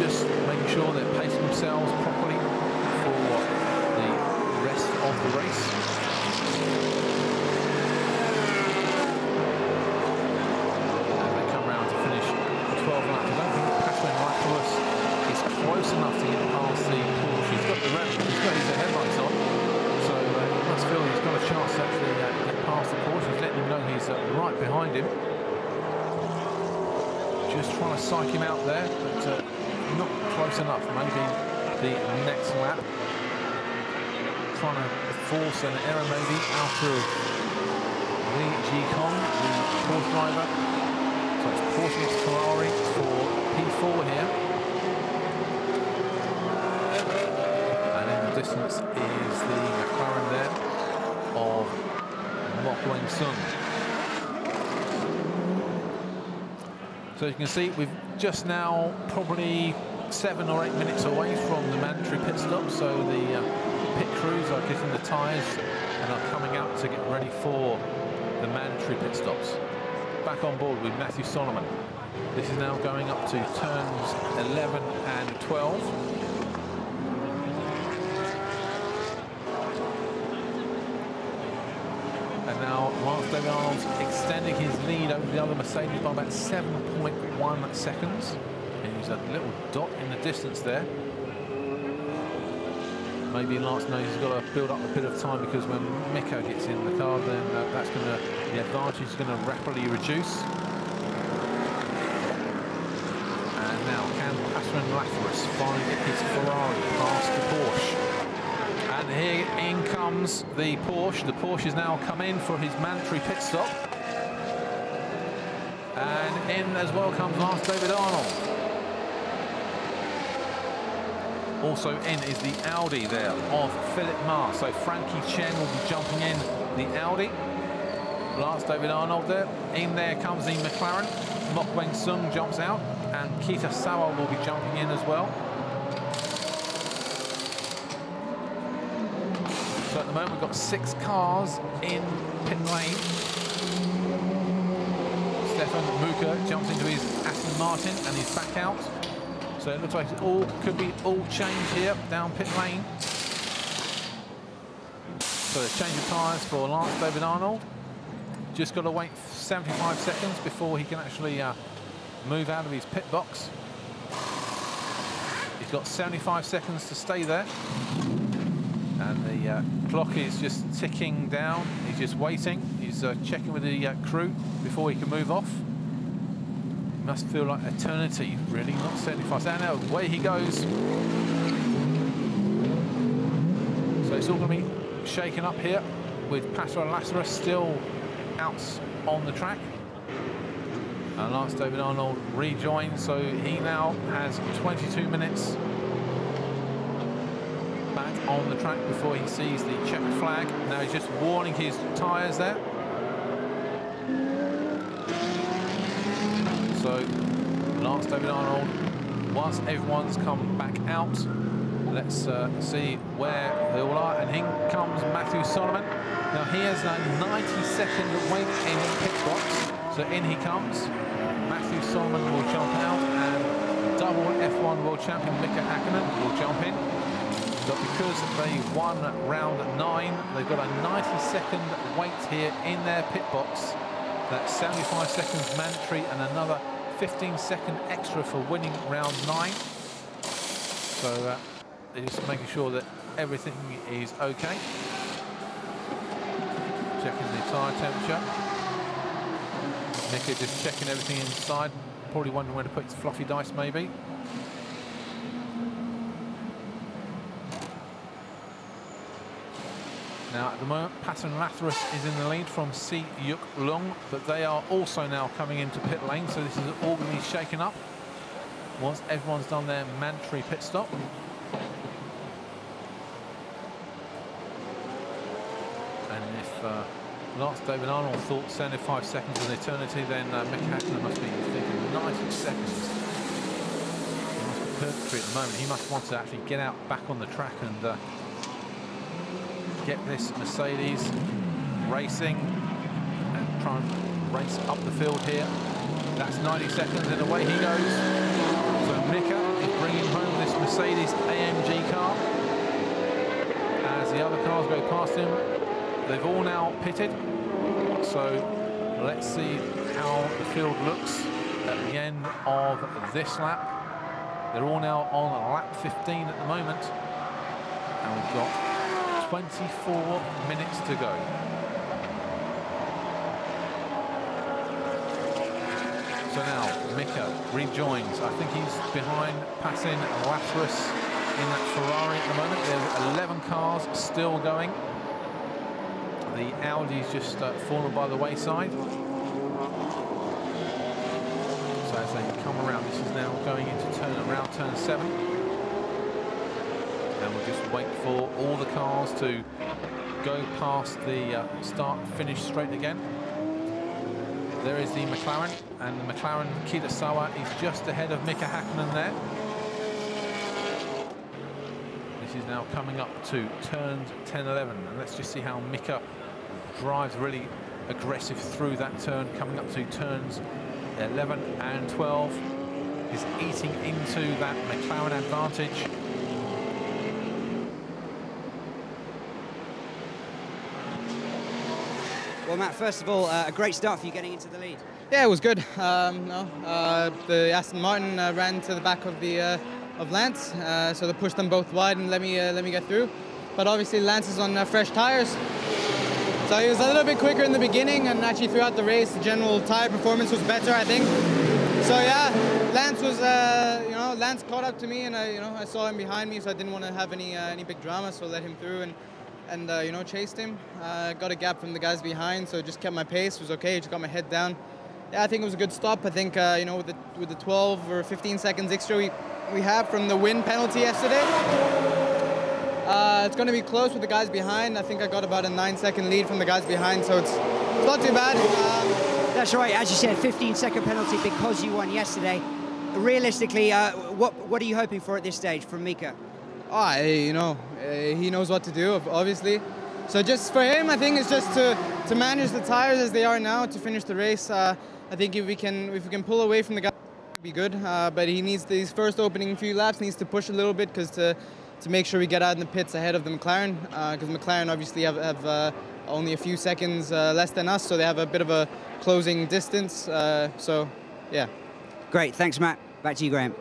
just making sure they're pacing themselves properly for the rest of the race. And they come round to finish 12 laps. I don't think Pastor and Lazarus is close enough to get past the Porsche. He's got the rev, he's got his headlights on, so he must feel he's got a chance to actually get past the Porsche. He's letting him know he's right behind him. Just trying to psych him out there, but not close enough. Maybe the next lap. Trying to force an error maybe out of Li Zhikong, the Porsche driver. So it's Porsche against Ferrari for P4 here. And in the distance is the McLaren there of Mok Weng-sung. So you can see we've just now probably 7 or 8 minutes away from the mandatory pit stop. So the pit crews are getting the tyres and are coming out to get ready for the mandatory pit stops. Back on board with Matthew Solomon. This is now going up to turns 11 and 12. And now Lance David Arnold's extending his lead over the other Mercedes by about 7.1 seconds. And he's a little dot in the distance there. Maybe Lance knows he's got to build up a bit of time, because when Mika gets in the car, then that's going to, the advantage is going to rapidly reduce. And now can Pastor and Lazarus finally get his Ferrari past the Porsche? And here in comes the Porsche. The Porsche has now come in for his mandatory pit stop. And in as well comes Lance David Arnold. Also in is the Audi there of Philip Ma. So Frankie Chen will be jumping in the Audi. Lance David Arnold there. In there comes the McLaren. Mok Weng-sung jumps out. And Kita Sawa will be jumping in as well. So at the moment we've got 6 cars in pit lane. Stefan Muka jumps into his Aston Martin and he's back out. So it looks like it all could be all change here down pit lane. So a change of tyres for Lance David Arnold. Just got to wait 75 seconds before he can actually move out of his pit box. He's got 75 seconds to stay there. And the clock is just ticking down. He's just waiting. He's checking with the crew before he can move off. It must feel like eternity, really, not 75. So now, away he goes. So it's all going to be shaken up here with Pastor and Lazarus still out on the track. And Lance David Arnold rejoins, so he now has 22 minutes on the track before he sees the checkered flag. Now he's just warning his tyres there. So Lance David Arnold, once everyone's come back out, let's see where they all are. And in comes Matthew Solomon. Now he has a 90-second wait in pit box. So in he comes. Matthew Solomon will jump out, and double F1 world champion Mika Hakkinen will jump in. But because they won round 9, they've got a 90-second wait here in their pit box. That's 75 seconds mandatory and another 15-second extra for winning round 9. So they're just making sure that everything is okay. Checking the tyre temperature. Mika just checking everything inside. Probably wondering where to put his fluffy dice, maybe. Now, at the moment, Passon Lathras is in the lead from Si Yuk Lung, but they are also now coming into pit lane, so this is all going to be shaken up once everyone's done their mandatory pit stop. And if Lance David Arnold thought 75 seconds was an eternity, then Mika Hakkinen must be thinking 90 seconds. He must be purgatory at the moment. He must want to actually get out back on the track and get this Mercedes racing and try and race up the field here. That's 90 seconds and away he goes. So Mika is bringing home this Mercedes-AMG car. As the other cars go past him, they've all now pitted. So let's see how the field looks at the end of this lap. They're all now on lap 15 at the moment. And we've got 24 minutes to go. So now Mika rejoins. I think he's behind Passon Lathras in that Ferrari at the moment. There's 11 cars still going. The Audi's just fallen by the wayside. So as they come around, this is now going into turn 7. And we'll just wait for all the cars to go past the start and finish straight again. There is the McLaren, and the McLaren Kitasawa is just ahead of Mika Hakkinen there. This is now coming up to turns 10-11, and let's just see how Mika drives really aggressive through that turn, coming up to turns 11 and 12. He's eating into that McLaren advantage. Well, Matt, first of all, a great start for you getting into the lead. Yeah, it was good. The Aston Martin ran to the back of the of Lance, so they pushed them both wide and let me get through. But obviously, Lance is on fresh tires, so he was a little bit quicker in the beginning, and actually throughout the race, the general tire performance was better, I think. So yeah, Lance was, Lance caught up to me, and I saw him behind me, so I didn't want to have any big drama, so I let him through and chased him. Got a gap from the guys behind, so just kept my pace. Was okay. Just got my head down. Yeah, I think it was a good stop. I think with the 12 or 15 seconds extra we have from the win penalty yesterday, it's going to be close with the guys behind. I think I got about a 9-second lead from the guys behind, so it's not too bad. That's right. As you said, 15-second penalty because you won yesterday. Realistically, what are you hoping for at this stage from Mika? He knows what to do, obviously. So just for him, I think it's just to manage the tires as they are now to finish the race. I think if we can pull away from the guy, it'll be good. But he needs these first opening few laps needs to push a little bit because to make sure we get out in the pits ahead of the McLaren, because McLaren obviously have only a few seconds less than us, so they have a bit of a closing distance. So yeah. Great, thanks, Matt. Back to you, Graham.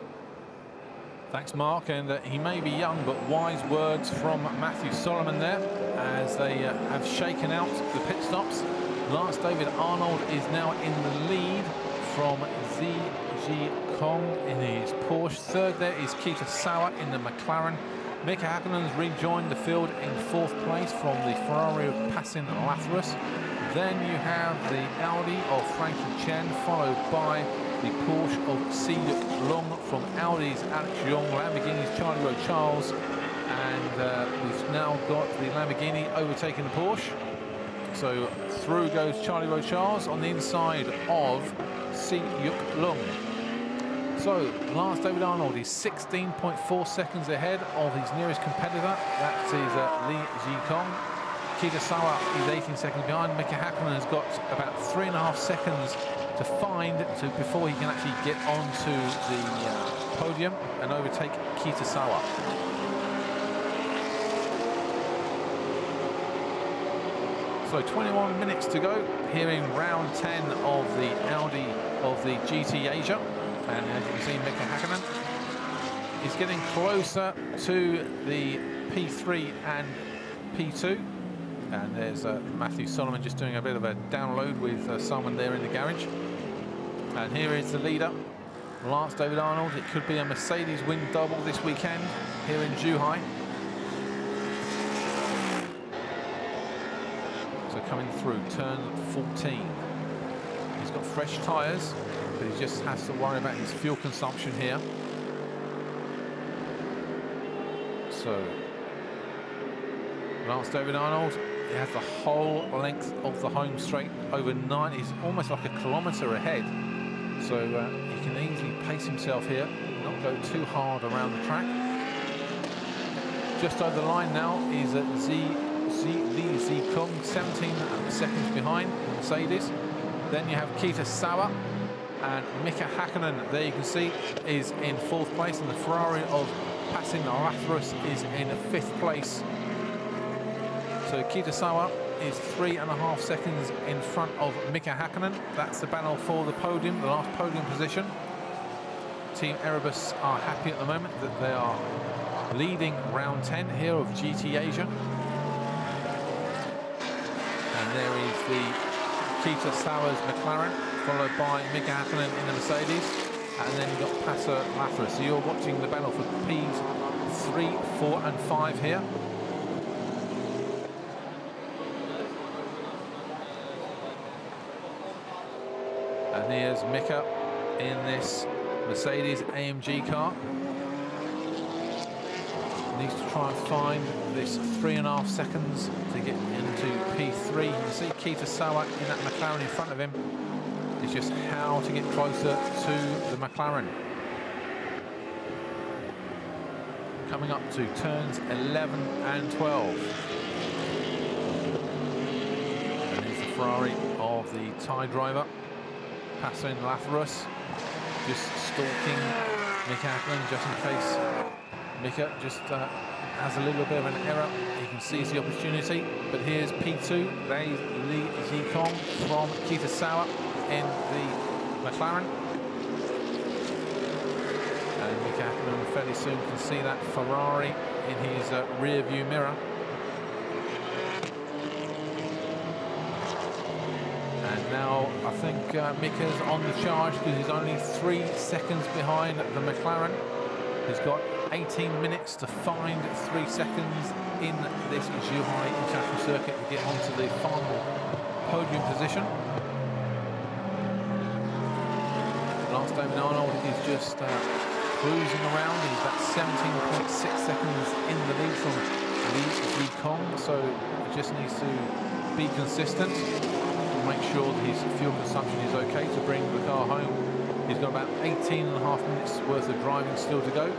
Thanks, Mark, and he may be young, but wise words from Matthew Solomon there as they have shaken out the pit stops. Lance David Arnold is now in the lead from ZG Kong in his Porsche. Third there is Kitasawa in the McLaren. Mika Hakkinen's rejoined the field in 4th place from the Ferrari of Passon Lathras. Then you have the Audi of Frankie Chen, followed by the Porsche of Si Yuk Lung, from Audi's Alex Young, Lamborghini's Charlie Rowe Charles, And we've now got the Lamborghini overtaking the Porsche. So through goes Charlie Rochars on the inside of Si Yuk Lung. So Lance David Arnold is 16.4 seconds ahead of his nearest competitor. That is Li Jikong. Kitasawa is 18 seconds behind. Mika Hakkinen has got about 3.5 seconds to find before he can actually get onto the podium and overtake Kitasawa. So 21 minutes to go here in round 10 of the Audi of the GT Asia. And as you can see, Mika Hakkinen is getting closer to the P3 and P2. And there's Matthew Solomon just doing a bit of a download with someone there in the garage. And here is the leader, Lance David Arnold. It could be a Mercedes win double this weekend here in Zhuhai. So coming through turn 14. He's got fresh tyres, but he just has to worry about his fuel consumption here. So Lance David Arnold, he has the whole length of the home straight over 9. He's almost like a kilometre ahead. So he can easily pace himself here, not go too hard around the track. Just over the line now is Li Zikong, 17 seconds behind the Mercedes. Then you have Kitasawa and Mika Hakkinen, there you can see, is in 4th place, and the Ferrari of Passin Lathyrus is in 5th place. So Kitasawa is 3.5 seconds in front of Mika Hakkinen. That's the battle for the podium, the last podium position. Team Erebus are happy at the moment that they are leading round 10 here of GT Asia. And there is the Kitasawa's McLaren, followed by Mika Hakkinen in the Mercedes. And then you've got Passin Lathyrus. So you're watching the battle for Ps 3, 4 and 5 here. And here's Mika in this Mercedes-AMG car. Needs to try and find this 3.5 seconds to get into P3. You can see Kitasawa in that McLaren in front of him. It's just how to get closer to the McLaren. Coming up to turns 11 and 12. And here's the Ferrari of the Thai driver, Passin Lathyrus, just stalking Mika Hakkinen just in case Mika just has a little bit of an error. He can seize the opportunity. But here's P2. There's Li Zikong from Kitasawa in the McLaren. And Mika Hakkinen fairly soon can see that Ferrari in his rear view mirror. And now I think Mika's on the charge because he's only 3 seconds behind the McLaren. He's got 18 minutes to find 3 seconds in this Zhuhai International Circuit to get onto the final podium position. Lance David Arnold is just cruising around. He's about 17.6 seconds in the lead from Li Zikong, so he just needs to be consistent and make sure that his fuel consumption is okay to bring the car home. He's got about 18.5 minutes worth of driving still to go.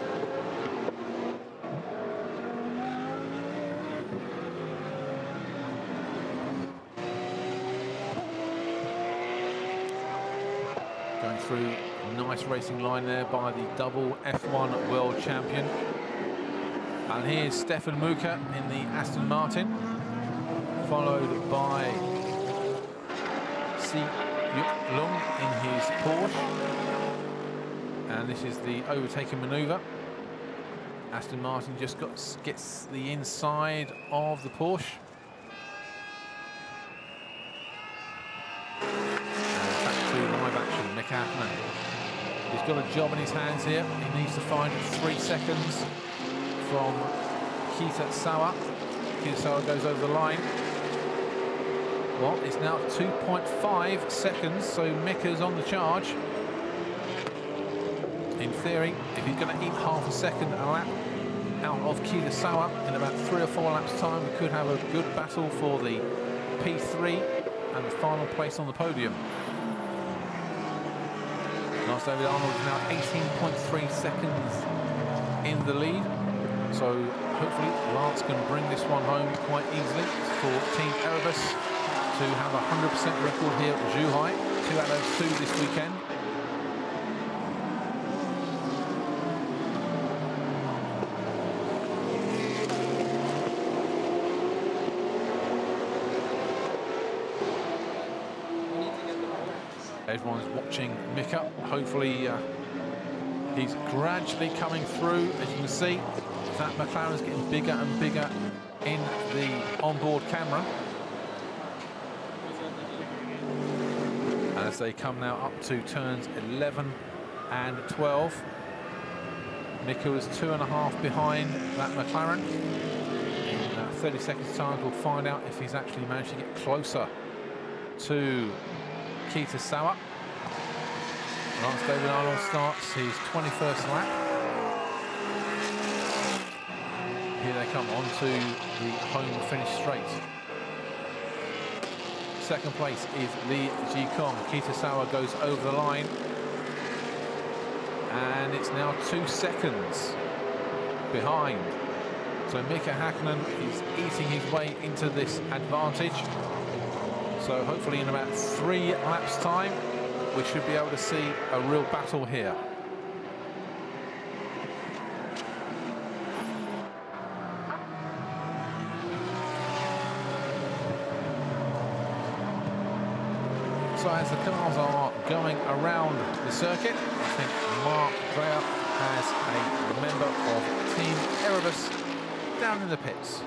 Going through a nice racing line there by the double F1 world champion. And here's Stefan Muka in the Aston Martin, followed by Si Yuk Lung in his Porsche. And this is the overtaking manoeuvre. Aston Martin just gets the inside of the Porsche. And back to live action, Mika Hakkinen. He's got a job in his hands here. He needs to find 3 seconds from Kitasawa. Kitasawa goes over the line. Well, it's now 2.5 seconds, so Mika's on the charge. In theory, if he's going to eat half a second a lap, out of Kitasawa in about 3 or 4 laps time. We could have a good battle for the P3 and the final place on the podium. Lance David Arnold is now 18.3 seconds in the lead. So hopefully Lance can bring this one home quite easily for Team Erebus to have a 100% record here at Zhuhai. 2 out of 2 this weekend. Everyone's watching Mika. Hopefully he's gradually coming through. As you can see, that McLaren's getting bigger and bigger in the onboard camera. As they come now up to turns 11 and 12. Mika was 2.5 behind that McLaren. In 30 seconds time, we'll find out if he's actually managed to get closer to Kitasawa. Lance David Arnold starts his 21st lap. Here they come onto the home finish straight. Second place is Li Jikong. Kitasawa goes over the line. And it's now 2 seconds behind. So Mika Hakkinen is eating his way into this advantage. So hopefully in about 3 laps time, we should be able to see a real battle here. So as the cars are going around the circuit, I think Mark Dreyer has a member of Team Erebus down in the pits.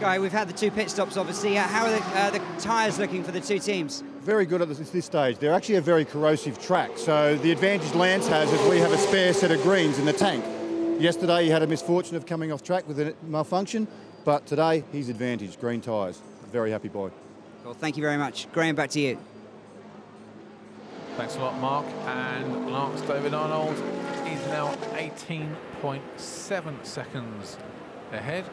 Guy, we've had the 2 pit stops, obviously. How are the tyres looking for the 2 teams? Very good at this stage. They're actually a very corrosive track, so the advantage Lance has is we have a spare set of greens in the tank. Yesterday he had a misfortune of coming off track with a malfunction, but today he's advantaged, green tyres. Very happy boy. Well, thank you very much. Graham, back to you. Thanks a lot, Mark. And Lance David Arnold is now 18.7 seconds ahead.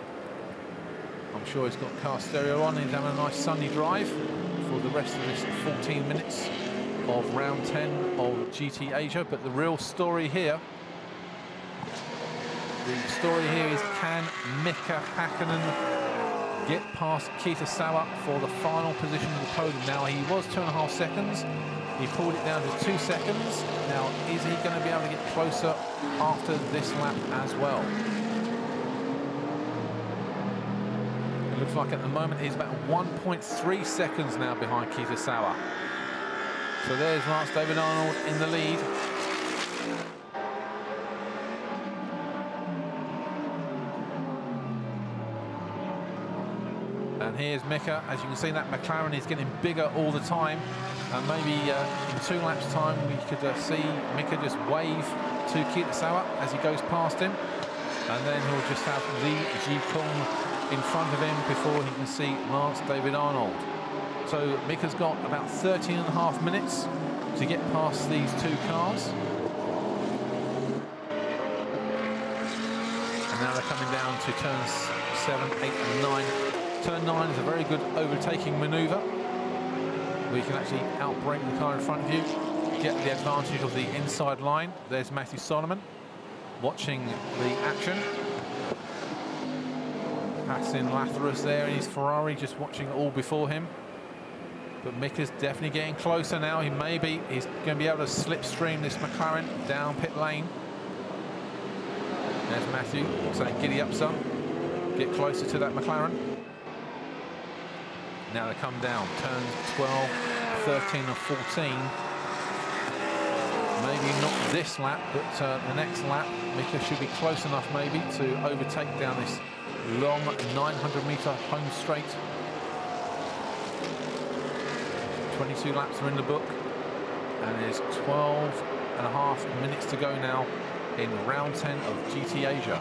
I'm sure he's got car stereo on. He's having a nice sunny drive for the rest of this 14 minutes of round 10 of GT Asia. But the real story here, is can Mika Hakkinen get past Kitasawa for the final position of the podium? Now, he was 2.5 seconds. He pulled it down to 2 seconds. Now, is he going to be able to get closer after this lap as well? Looks like at the moment he's about 1.3 seconds now behind Kitasawa. So there's Lance David Arnold in the lead. And here's Mika. As you can see, that McLaren is getting bigger all the time. And maybe in 2 laps time we could see Mika just wave to Kitasawa as he goes past him. And then he'll just have Li Jikong in front of him before he can see Lance David Arnold. So Mika's got about 13.5 minutes to get past these 2 cars. And now they're coming down to turns 7, 8 and 9. Turn 9 is a very good overtaking manoeuvre where you can actually outbrake the car in front of you, get the advantage of the inside line. There's Matthew Solomon watching the action. Passing Latharus there in his Ferrari, just watching it all before him. But Mika's definitely getting closer now. He's going to be able to slipstream this McLaren down pit lane. There's Matthew saying, giddy up, son. Get closer to that McLaren. Now they come down, turns 12, 13 and 14. Maybe not this lap, but the next lap, Mika should be close enough maybe to overtake down this long 900-meter home straight. 22 laps are in the book, and there's 12.5 minutes to go now in round 10 of GT Asia.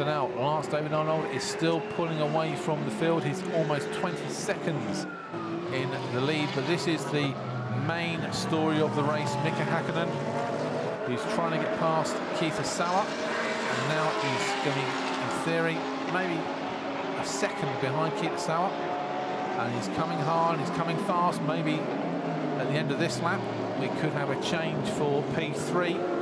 So now Lance David Arnold is still pulling away from the field. He's almost 20 seconds in the lead, but this is the main story of the race. Mika Hakkinen, he's trying to get past Keita Sawa, and now he's going, in theory, maybe a second behind Keita Sawa, and he's coming hard, he's coming fast. Maybe at the end of this lap we could have a change for P3.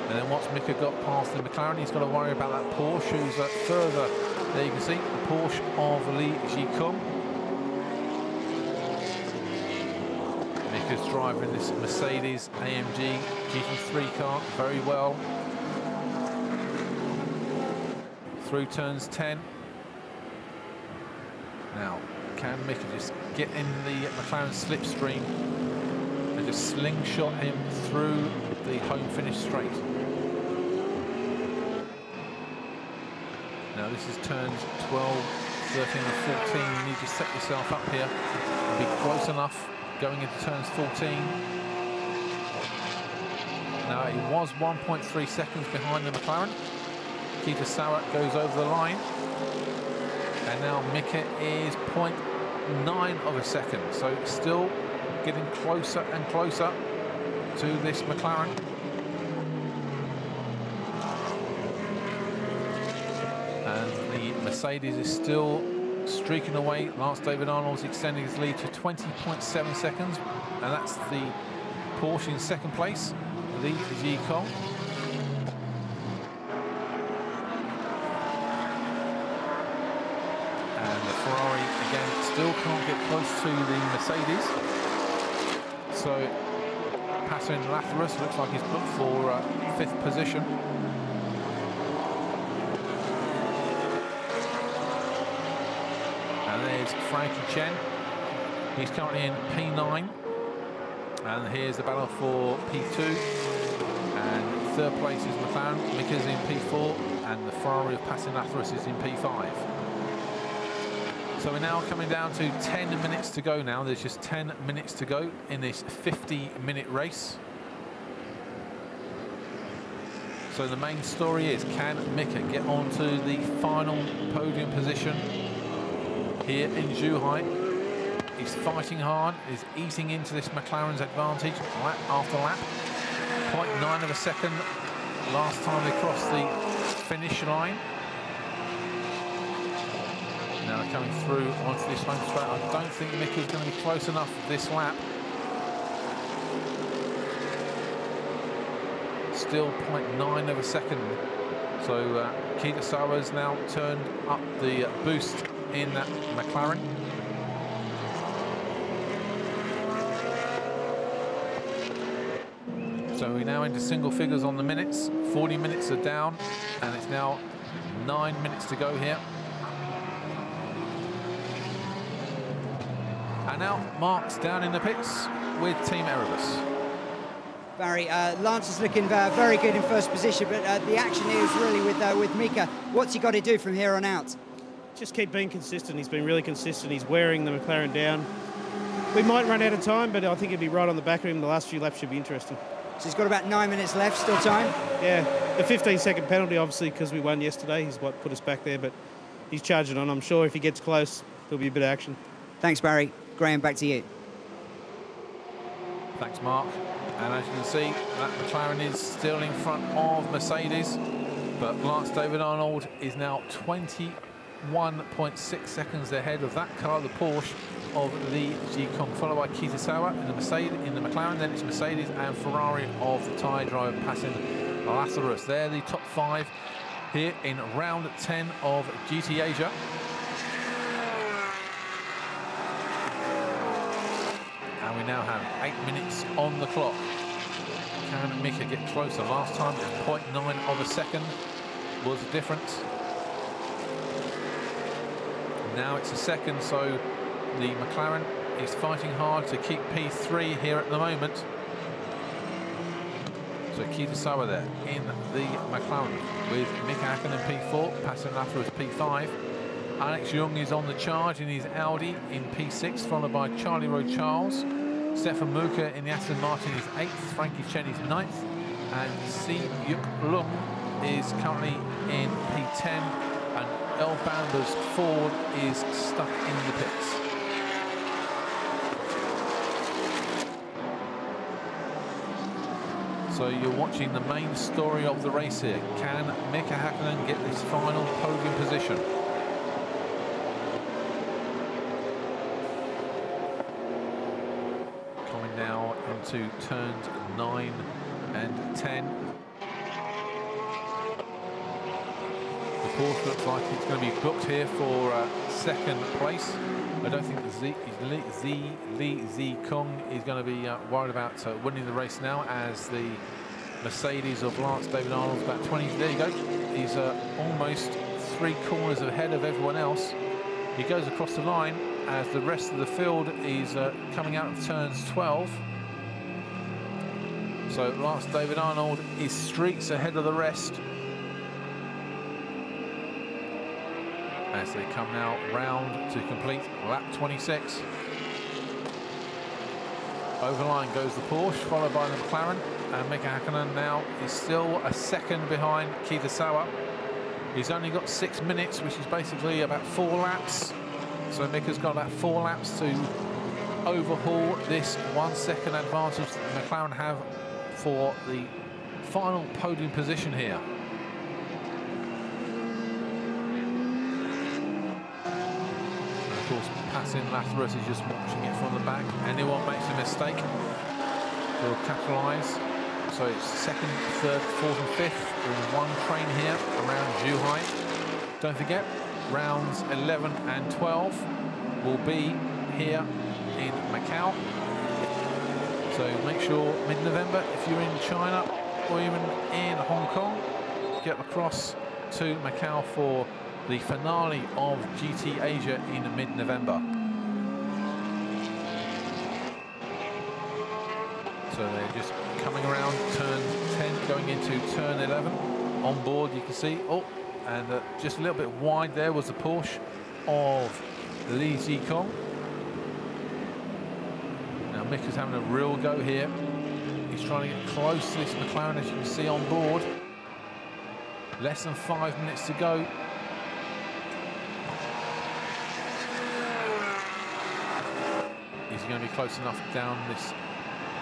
And then once Mika got past the McLaren, he's got to worry about that Porsche, who's further. There you can see the Porsche of Li Jikong. Mika's driving this Mercedes-AMG GT3 car very well. Through turns 10. Now, can Mika just get in the McLaren slipstream and just slingshot him through the home finish straight? Now this is turns 12, 13 and 14. You need to set yourself up here and be close enough going into turns 14. Now he was 1.3 seconds behind the McLaren. Keita Sawa goes over the line. And now Mika is 0.9 of a second. So still getting closer and closer to this McLaren. And the Mercedes is still streaking away. Lance David Arnold's extending his lead to 20.7 seconds, and that's the Porsche in second place, Li Jikong. And the Ferrari again still can't get close to the Mercedes. So Passin Latharos looks like he's booked for 5th position. There's Frankie Chen. He's currently in P9. And here's the battle for P2. And 3rd place is McLaren. Mika's in P4. And the Ferrari of Passin Latharos is in P5. So we're now coming down to 10 minutes to go now. There's just 10 minutes to go in this 50-minute race. So the main story is, can Mika get onto the final podium position here in Zhuhai? He's fighting hard, he's eating into this McLaren's advantage lap after lap. 0.9 of a second last time they crossed the finish line. Now they're coming through onto this home straight. I don't think Mika's going to be close enough this lap. Still 0.9 of a second. So Keita Sawa's now turned up the boost in that McLaren. So we're now into single figures on the minutes. 40 minutes are down, and it's now 9 minutes to go here. And now Mark's down in the pits with Team Erebus. Barry, Lance is looking very good in first position, but the action here is really with Mika. What's he got to do from here on out? Just keep being consistent. He's been really consistent. He's wearing the McLaren down. We might run out of time, but I think he'll be right on the back of him. The last few laps should be interesting. So he's got about 9 minutes left, still time? Yeah, the 15-second penalty, obviously, because we won yesterday, is what put us back there, but he's charging on. I'm sure if he gets close, there'll be a bit of action. Thanks, Barry. Graham, back to you. Thanks, Mark. And as you can see, that McLaren is still in front of Mercedes, but Lance David Arnold is now 21.6 seconds ahead of that car, the Porsche of Li Jikong, followed by Keita Sawa in the McLaren. Then it's Mercedes and Ferrari of the Thai driver Passin Latharos. They're the top 5 here in round 10 of GT Asia. And we now have 8 minutes on the clock. Can Mika get closer? Last time it was 0.9 of a second was the difference. Now it's a second, so the McLaren is fighting hard to keep P3 here at the moment. So Keita Sawa there in the McLaren with Mika Hakkinen P4, Passin Latharos P5. Alex Young is on the charge in his Audi in P6, followed by Charlie Rowe Charles. Stefan Muka in the Aston Martin is 8th, Frankie Chen is 9th, and Si Yuk Lung is currently in P10, and El Bamber's Ford is stuck in the pits. So you're watching the main story of the race here. Can Mika Hakkinen get this final podium position? Coming now into turns 9 and 10. The Porsche looks like it's going to be booked here for second place. I don't think Li Zikong is going to be worried about winning the race now, as the Mercedes of Lance David Arnold is about 20. There you go. He's almost 3 corners ahead of everyone else. He goes across the line as the rest of the field is coming out of turns 12. So Lance David Arnold is streaks ahead of the rest, as they come now round to complete lap 26. Over line goes the Porsche, followed by the McLaren, and Mika Hakkinen now is still a second behind Kitasawa. He's only got 6 minutes, which is basically about 4 laps. So Mika's got about 4 laps to overhaul this 1 second advantage that the McLaren have for the final podium position here. Of course, passing Lazarus is just watching it from the back. Anyone makes a mistake, will capitalise. So it's second, third, fourth and fifth in one train here around Zhuhai. Don't forget, rounds 11 and 12 will be here in Macau. So make sure mid-November, if you're in China or even in Hong Kong, get across to Macau for the finale of GT Asia in mid-November. So they're just coming around turn 10, going into turn 11. On board, you can see, oh, and just a little bit wide there was the Porsche of Li Zikong. Now Mika's having a real go here. He's trying to get close to this McLaren, as you can see on board. Less than 5 minutes to go. Is he going to be close enough down this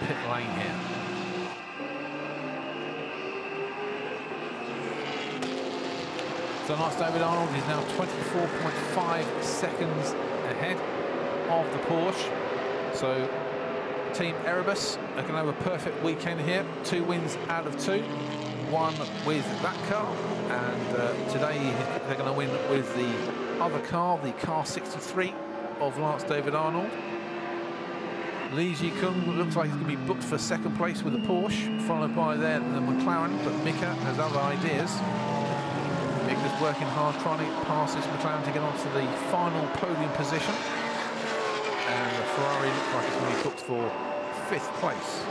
pit lane here? So Lance David Arnold is now 24.5 seconds ahead of the Porsche. So Team Erebus are going to have a perfect weekend here. 2 wins out of 2. 1 with that car, and today they're going to win with the other car, the car 63 of Lance David Arnold. Li Zikong looks like he's going to be booked for second place with the Porsche, followed by the McLaren, but Mika has other ideas. Mika's working hard trying to get past this McLaren to get onto the final podium position, and the Ferrari looks like it's going to be booked for 5th place.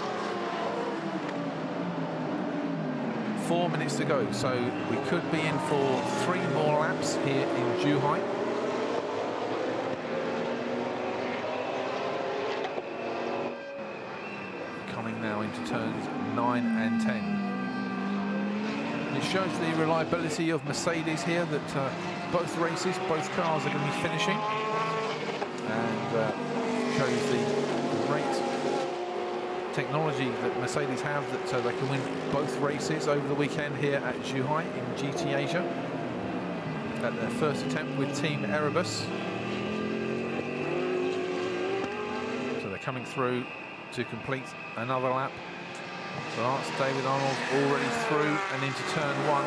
4 minutes to go, so we could be in for 3 more laps here in Zhuhai. Coming now into turns 9 and 10. It shows the reliability of Mercedes here, that both races, both cars are going to be finishing, and shows the great technology that Mercedes have, that they can win both races over the weekend here at Zhuhai in GT Asia at their first attempt with Team Erebus. So they're coming through to complete another lap. Lance David Arnold already through and into turn 1.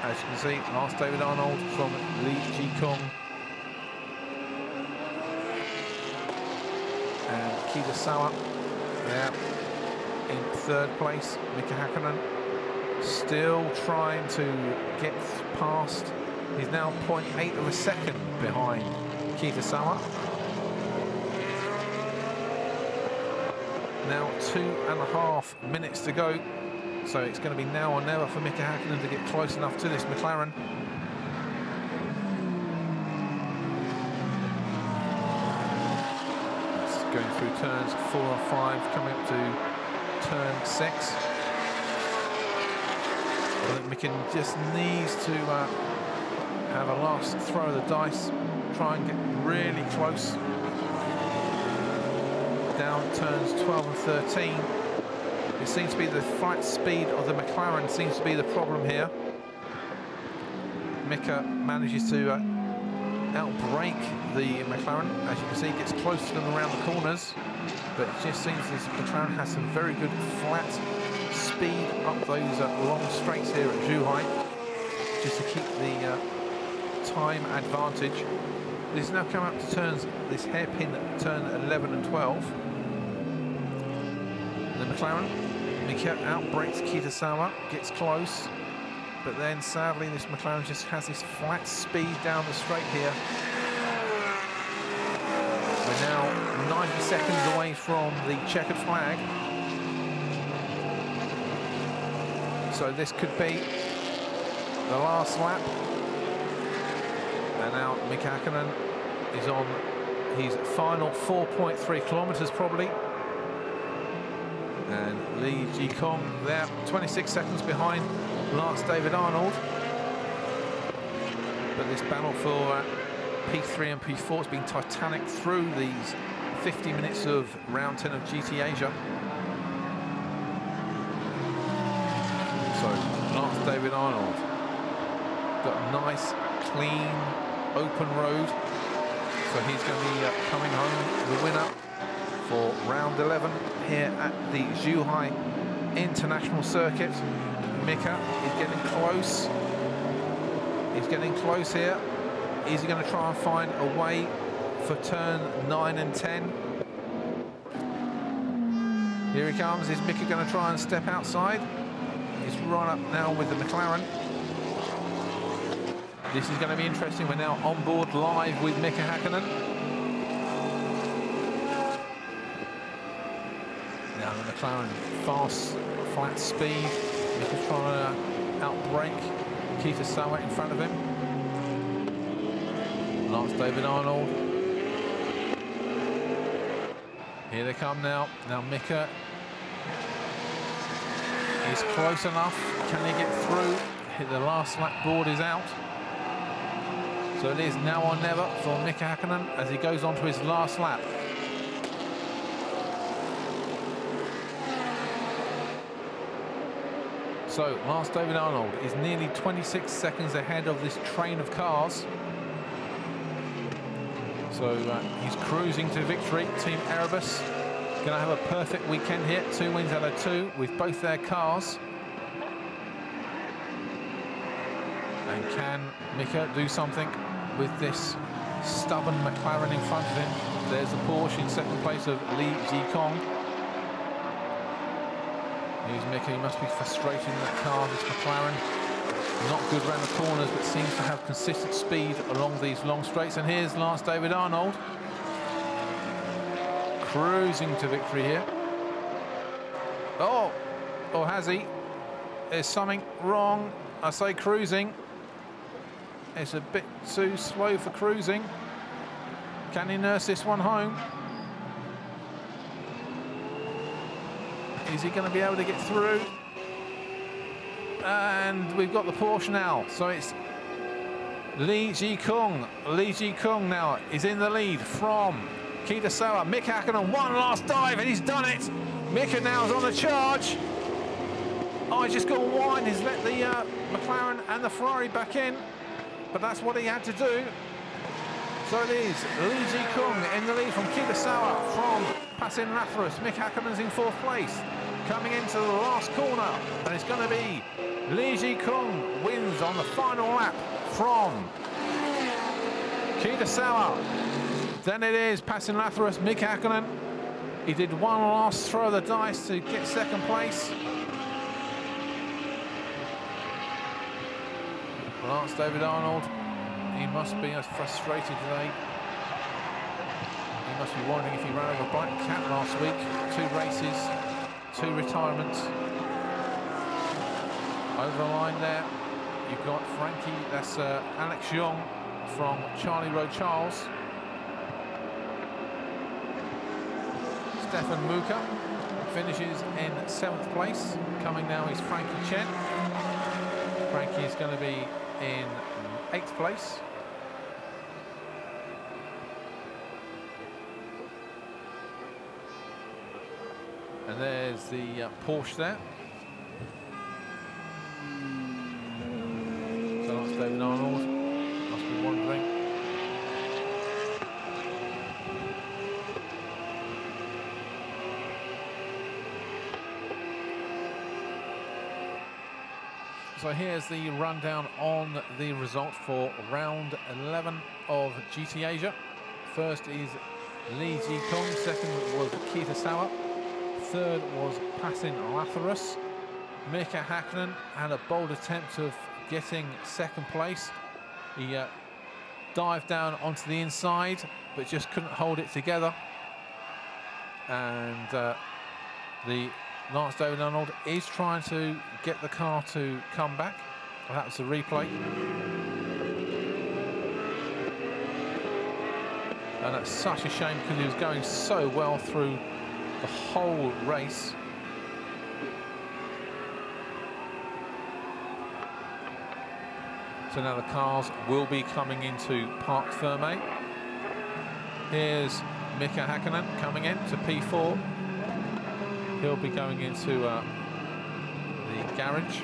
As you can see, Lance David Arnold from Li Zikong and Kitasawa there in 3rd place. Mika Hakkinen still trying to get past. He's now 0.8 of a second behind Kitasawa. Now 2.5 minutes to go, so it's going to be now or never for Mika Hakkinen to get close enough to this McLaren. Going through turns 4 and 5, coming up to turn 6. I think Mika just needs to have a last throw of the dice, try and get really close. Down turns 12 and 13. It seems to be the flight speed of the McLaren seems to be the problem here. Mika manages to outbrake the McLaren. As you can see, gets close to them around the corners, but it just seems this McLaren has some very good flat speed up those long straights here at Zhuhai, just to keep the time advantage. This is now coming up to turns, this hairpin turn 11 and 12. The McLaren, Mika outbrakes Kitasawa, gets close, but then sadly this McLaren just has this flat speed down the straight here. We're now 90 seconds away from the checkered flag. So this could be the last lap. And now Mika Hakkinen is on his final 4.3 kilometers probably. And Lee Ji-kong there, 26 seconds behind Lance David Arnold. But this battle for P3 and P4 has been titanic through these 50 minutes of round 10 of GT Asia. So Lance David Arnold got a nice, clean, open road. So he's going to be coming home the winner for round 11 here at the Zhuhai International Circuit. Mika is getting close. He's getting close here. Is he going to try and find a way for turn 9 and 10? Here he comes. Is Mika going to try and step outside? He's right up now with the McLaren. This is going to be interesting. We're now on board live with Mika Hakkinen. Now the McLaren, fast, flat speed. Mika's trying to outbrake Kitasawa in front of him. Lance David Arnold. Here they come now. Now Mika is close enough. Can he get through? The last lap board is out. So it is now or never for Mika Hakkinen as he goes on to his last lap. So Lance David Arnold is nearly 26 seconds ahead of this train of cars. So he's cruising to victory. Team Erebus going to have a perfect weekend here. 2 wins out of 2 with both their cars. And can Mika do something with this stubborn McLaren in front of him? There's the Porsche in second place of Lee Ji-kong. Here's Mika. He must be frustrated in that car, this McLaren. Not good around the corners, but seems to have consistent speed along these long straights. And here's Lance David Arnold. Cruising to victory here. Oh, or has he? There's something wrong. I say cruising. It's a bit too slow for cruising. Can he nurse this one home? Is he going to be able to get through? And we've got the Porsche now. So it's Lee Ji-kong. Lee Ji-kong now is in the lead from Kitasawa. Mika Hakkinen, one last dive, and he's done it. Mika now is on the charge. Oh, he's just gone wide. He's let the McLaren and the Ferrari back in, but that's what he had to do. So it is Lee Ji-kong in the lead from Kitasawa from Passin Lathyrus. Mika Hakkinen's in 4th place. Coming into the last corner, and it's going to be Lee Ji-kong wins on the final lap from Kitasawa. Then it is Passin Lathyrus, Mika Hakkinen. He did one last throw of the dice to get 2nd place. Lance David Arnold, he must be as frustrated today. He must be wondering if he ran over Black Cat last week. 2 races, 2 retirements. Over the line there, you've got Frankie, that's Alex Young from Charlie Road Charles. Stefan Muka finishes in 7th place. Coming now is Frankie Chen. Frankie is going to be in 8th place. And there's the Porsche there. So that's David Arnold. Must be wondering. So here's the rundown on the result for round 11 of GT Asia. First is Lee Ji-kung, second was Kitasawa, third was Pasin Latharus. Mika Hakkinen had a bold attempt of getting 2nd place. He dived down onto the inside, but just couldn't hold it together. And the Lance David Arnold is trying to get the car to come back. Well, that was the replay. And that's such a shame because he was going so well through the whole race. So now the cars will be coming into Parc Fermé. Here's Mika Hakkinen coming in to P4. He'll be going into the garage.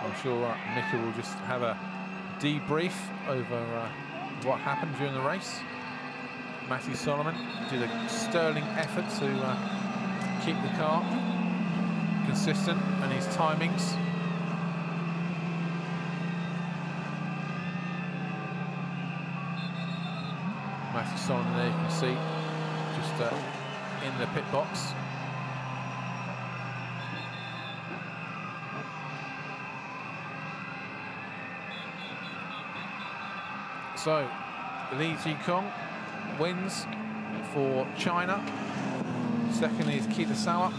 I'm sure Mika will just have a debrief over what happened during the race. Matty Solomon did a sterling effort to keep the car consistent and his timings. Matthew Solomon there, you can see, just in the pit box. So, Lee Ji-kung wins for China. Second is Kitasawa,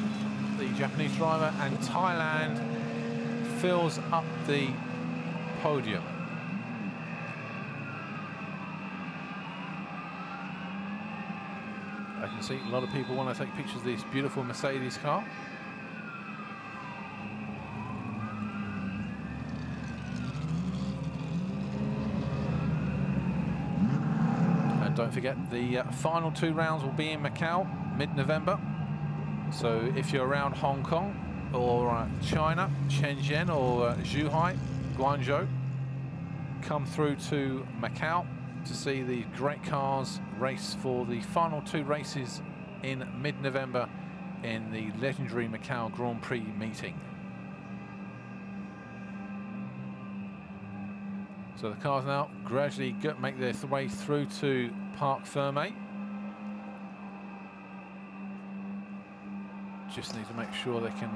the Japanese driver, and Thailand fills up the podium. I can see a lot of people want to take pictures of this beautiful Mercedes car. And don't forget, the final 2 rounds will be in Macau, mid-November. So if you're around Hong Kong or China, Shenzhen or Zhuhai, Guangzhou, come through to Macau to see the great cars race for the final 2 races in mid-November in the legendary Macau Grand Prix meeting. So the cars now gradually make their way through to Parc Fermé. Just need to make sure they can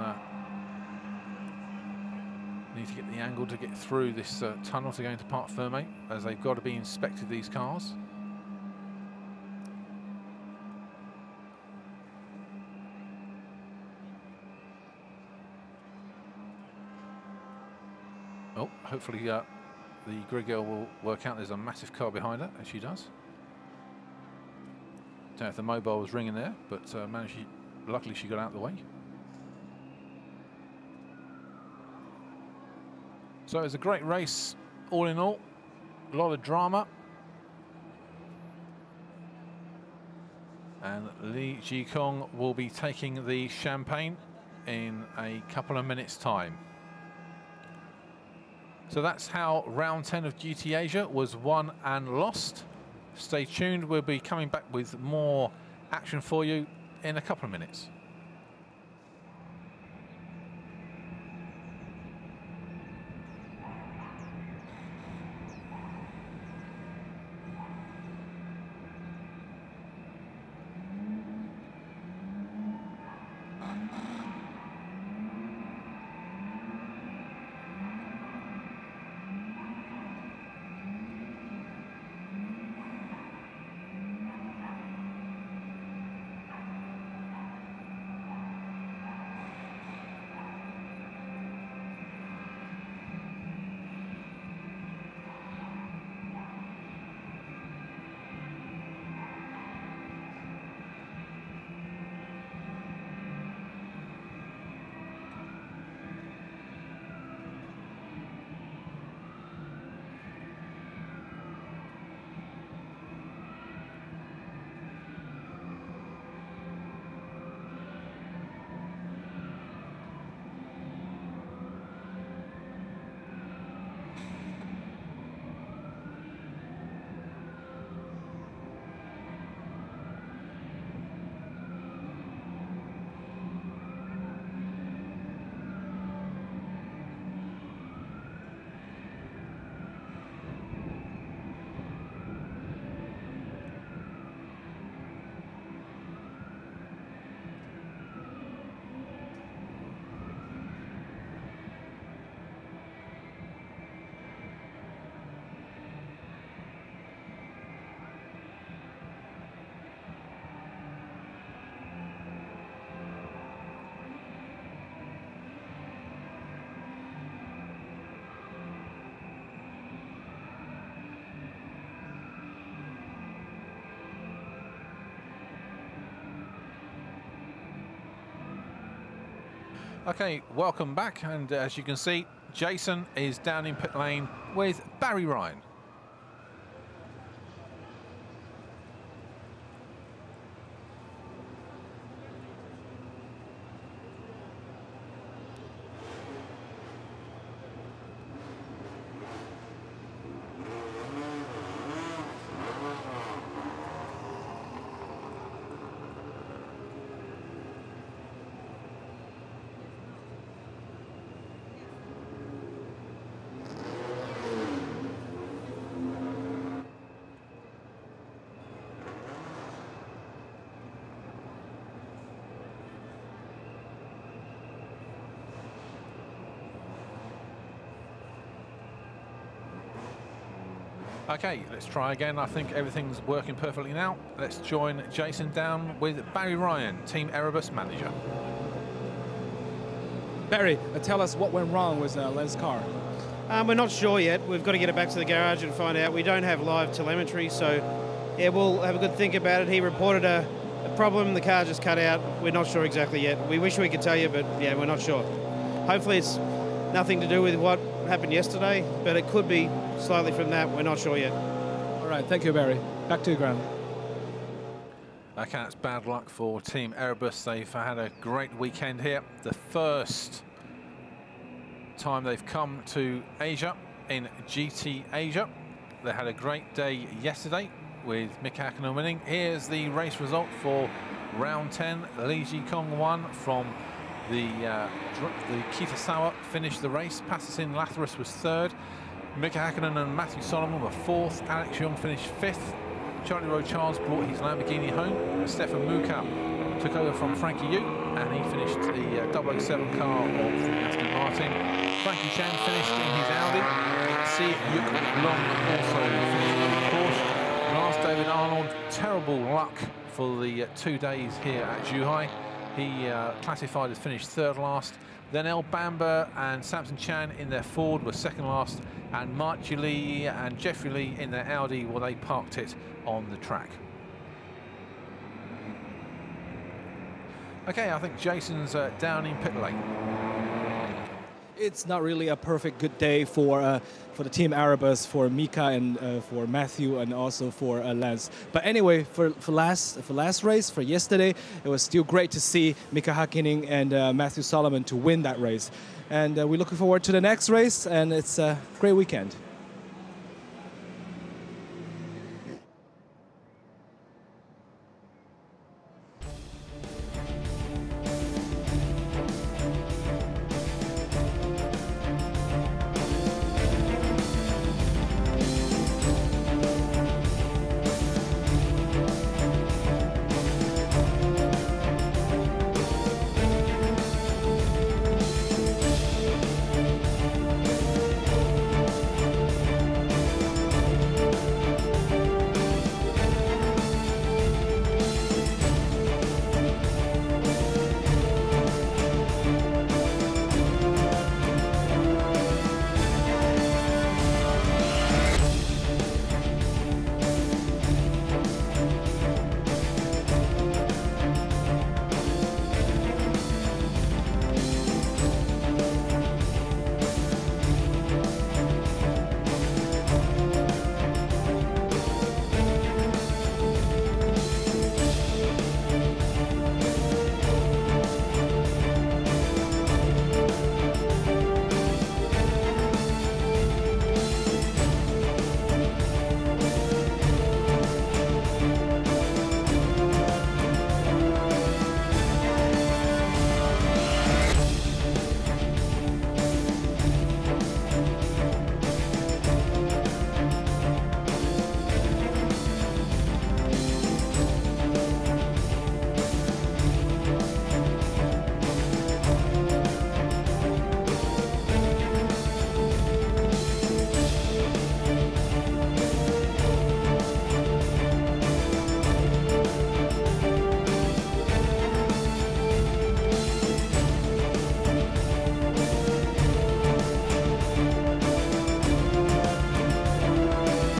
need to get the angle to get through this tunnel to go into Parc Fermé, as they've got to be inspected, these cars. Oh, hopefully the grid girl will work out there's a massive car behind her, as she does. Don't know if the mobile was ringing there, but luckily she got out of the way. So it's a great race, all in all. A lot of drama. And Lee Ji-kung will be taking the champagne in a couple of minutes' time. So that's how round 10 of GT Asia was won and lost. Stay tuned, we'll be coming back with more action for you in a couple of minutes. Okay, welcome back, and as you can see, Jason is down in pit lane with Barry Ryan. Okay, let's try again. I think everything's working perfectly now. Let's join Jason down with Barry Ryan, Team Erebus manager. Barry, tell us what went wrong with Lance's car. We're not sure yet. We've got to get it back to the garage and find out. We don't have live telemetry, so yeah, we'll have a good think about it. He reported a problem. The car just cut out. We're not sure exactly yet. We wish we could tell you, but yeah, we're not sure. Hopefully it's nothing to do with what happened yesterday, but it could be slightly from that. We're not sure yet. All right, thank you, Barry. Back to the ground. Okay, that's bad luck for Team Erebus. They've had a great weekend here. The first time they've come to Asia in GT Asia. They had a great day yesterday with Mika Hakkinen winning. Here's the race result for round 10. Li Jikong won from the Kitasawa, finished the race. Patterson Lathyrus was third. Mika Hakkinen and Matthew Solomon were fourth. Alex Young finished fifth. Charlie Rowe Charles brought his Lamborghini home. Stefan Muka took over from Frankie Yu, and he finished the 007 car of the Aston Martin. Frankie Chan finished in his Audi. Si Yuk Long also finished in the Porsche. Lance David Arnold, terrible luck for the 2 days here at Zhuhai. He classified as finished third last. Then El Bamba and Samson Chan in their Ford were second last, and Mark Lee and Jeffrey Lee in their Audi, well, they parked it on the track. Okay, I think Jason's down in pit lane. It's not really a perfect good day for the Team Erebus, for Mika and for Matthew, and also for Lance. But anyway, for last race, for yesterday, it was still great to see Mika Hakkinen and Matthew Solomon to win that race. And we're looking forward to the next race, and it's a great weekend.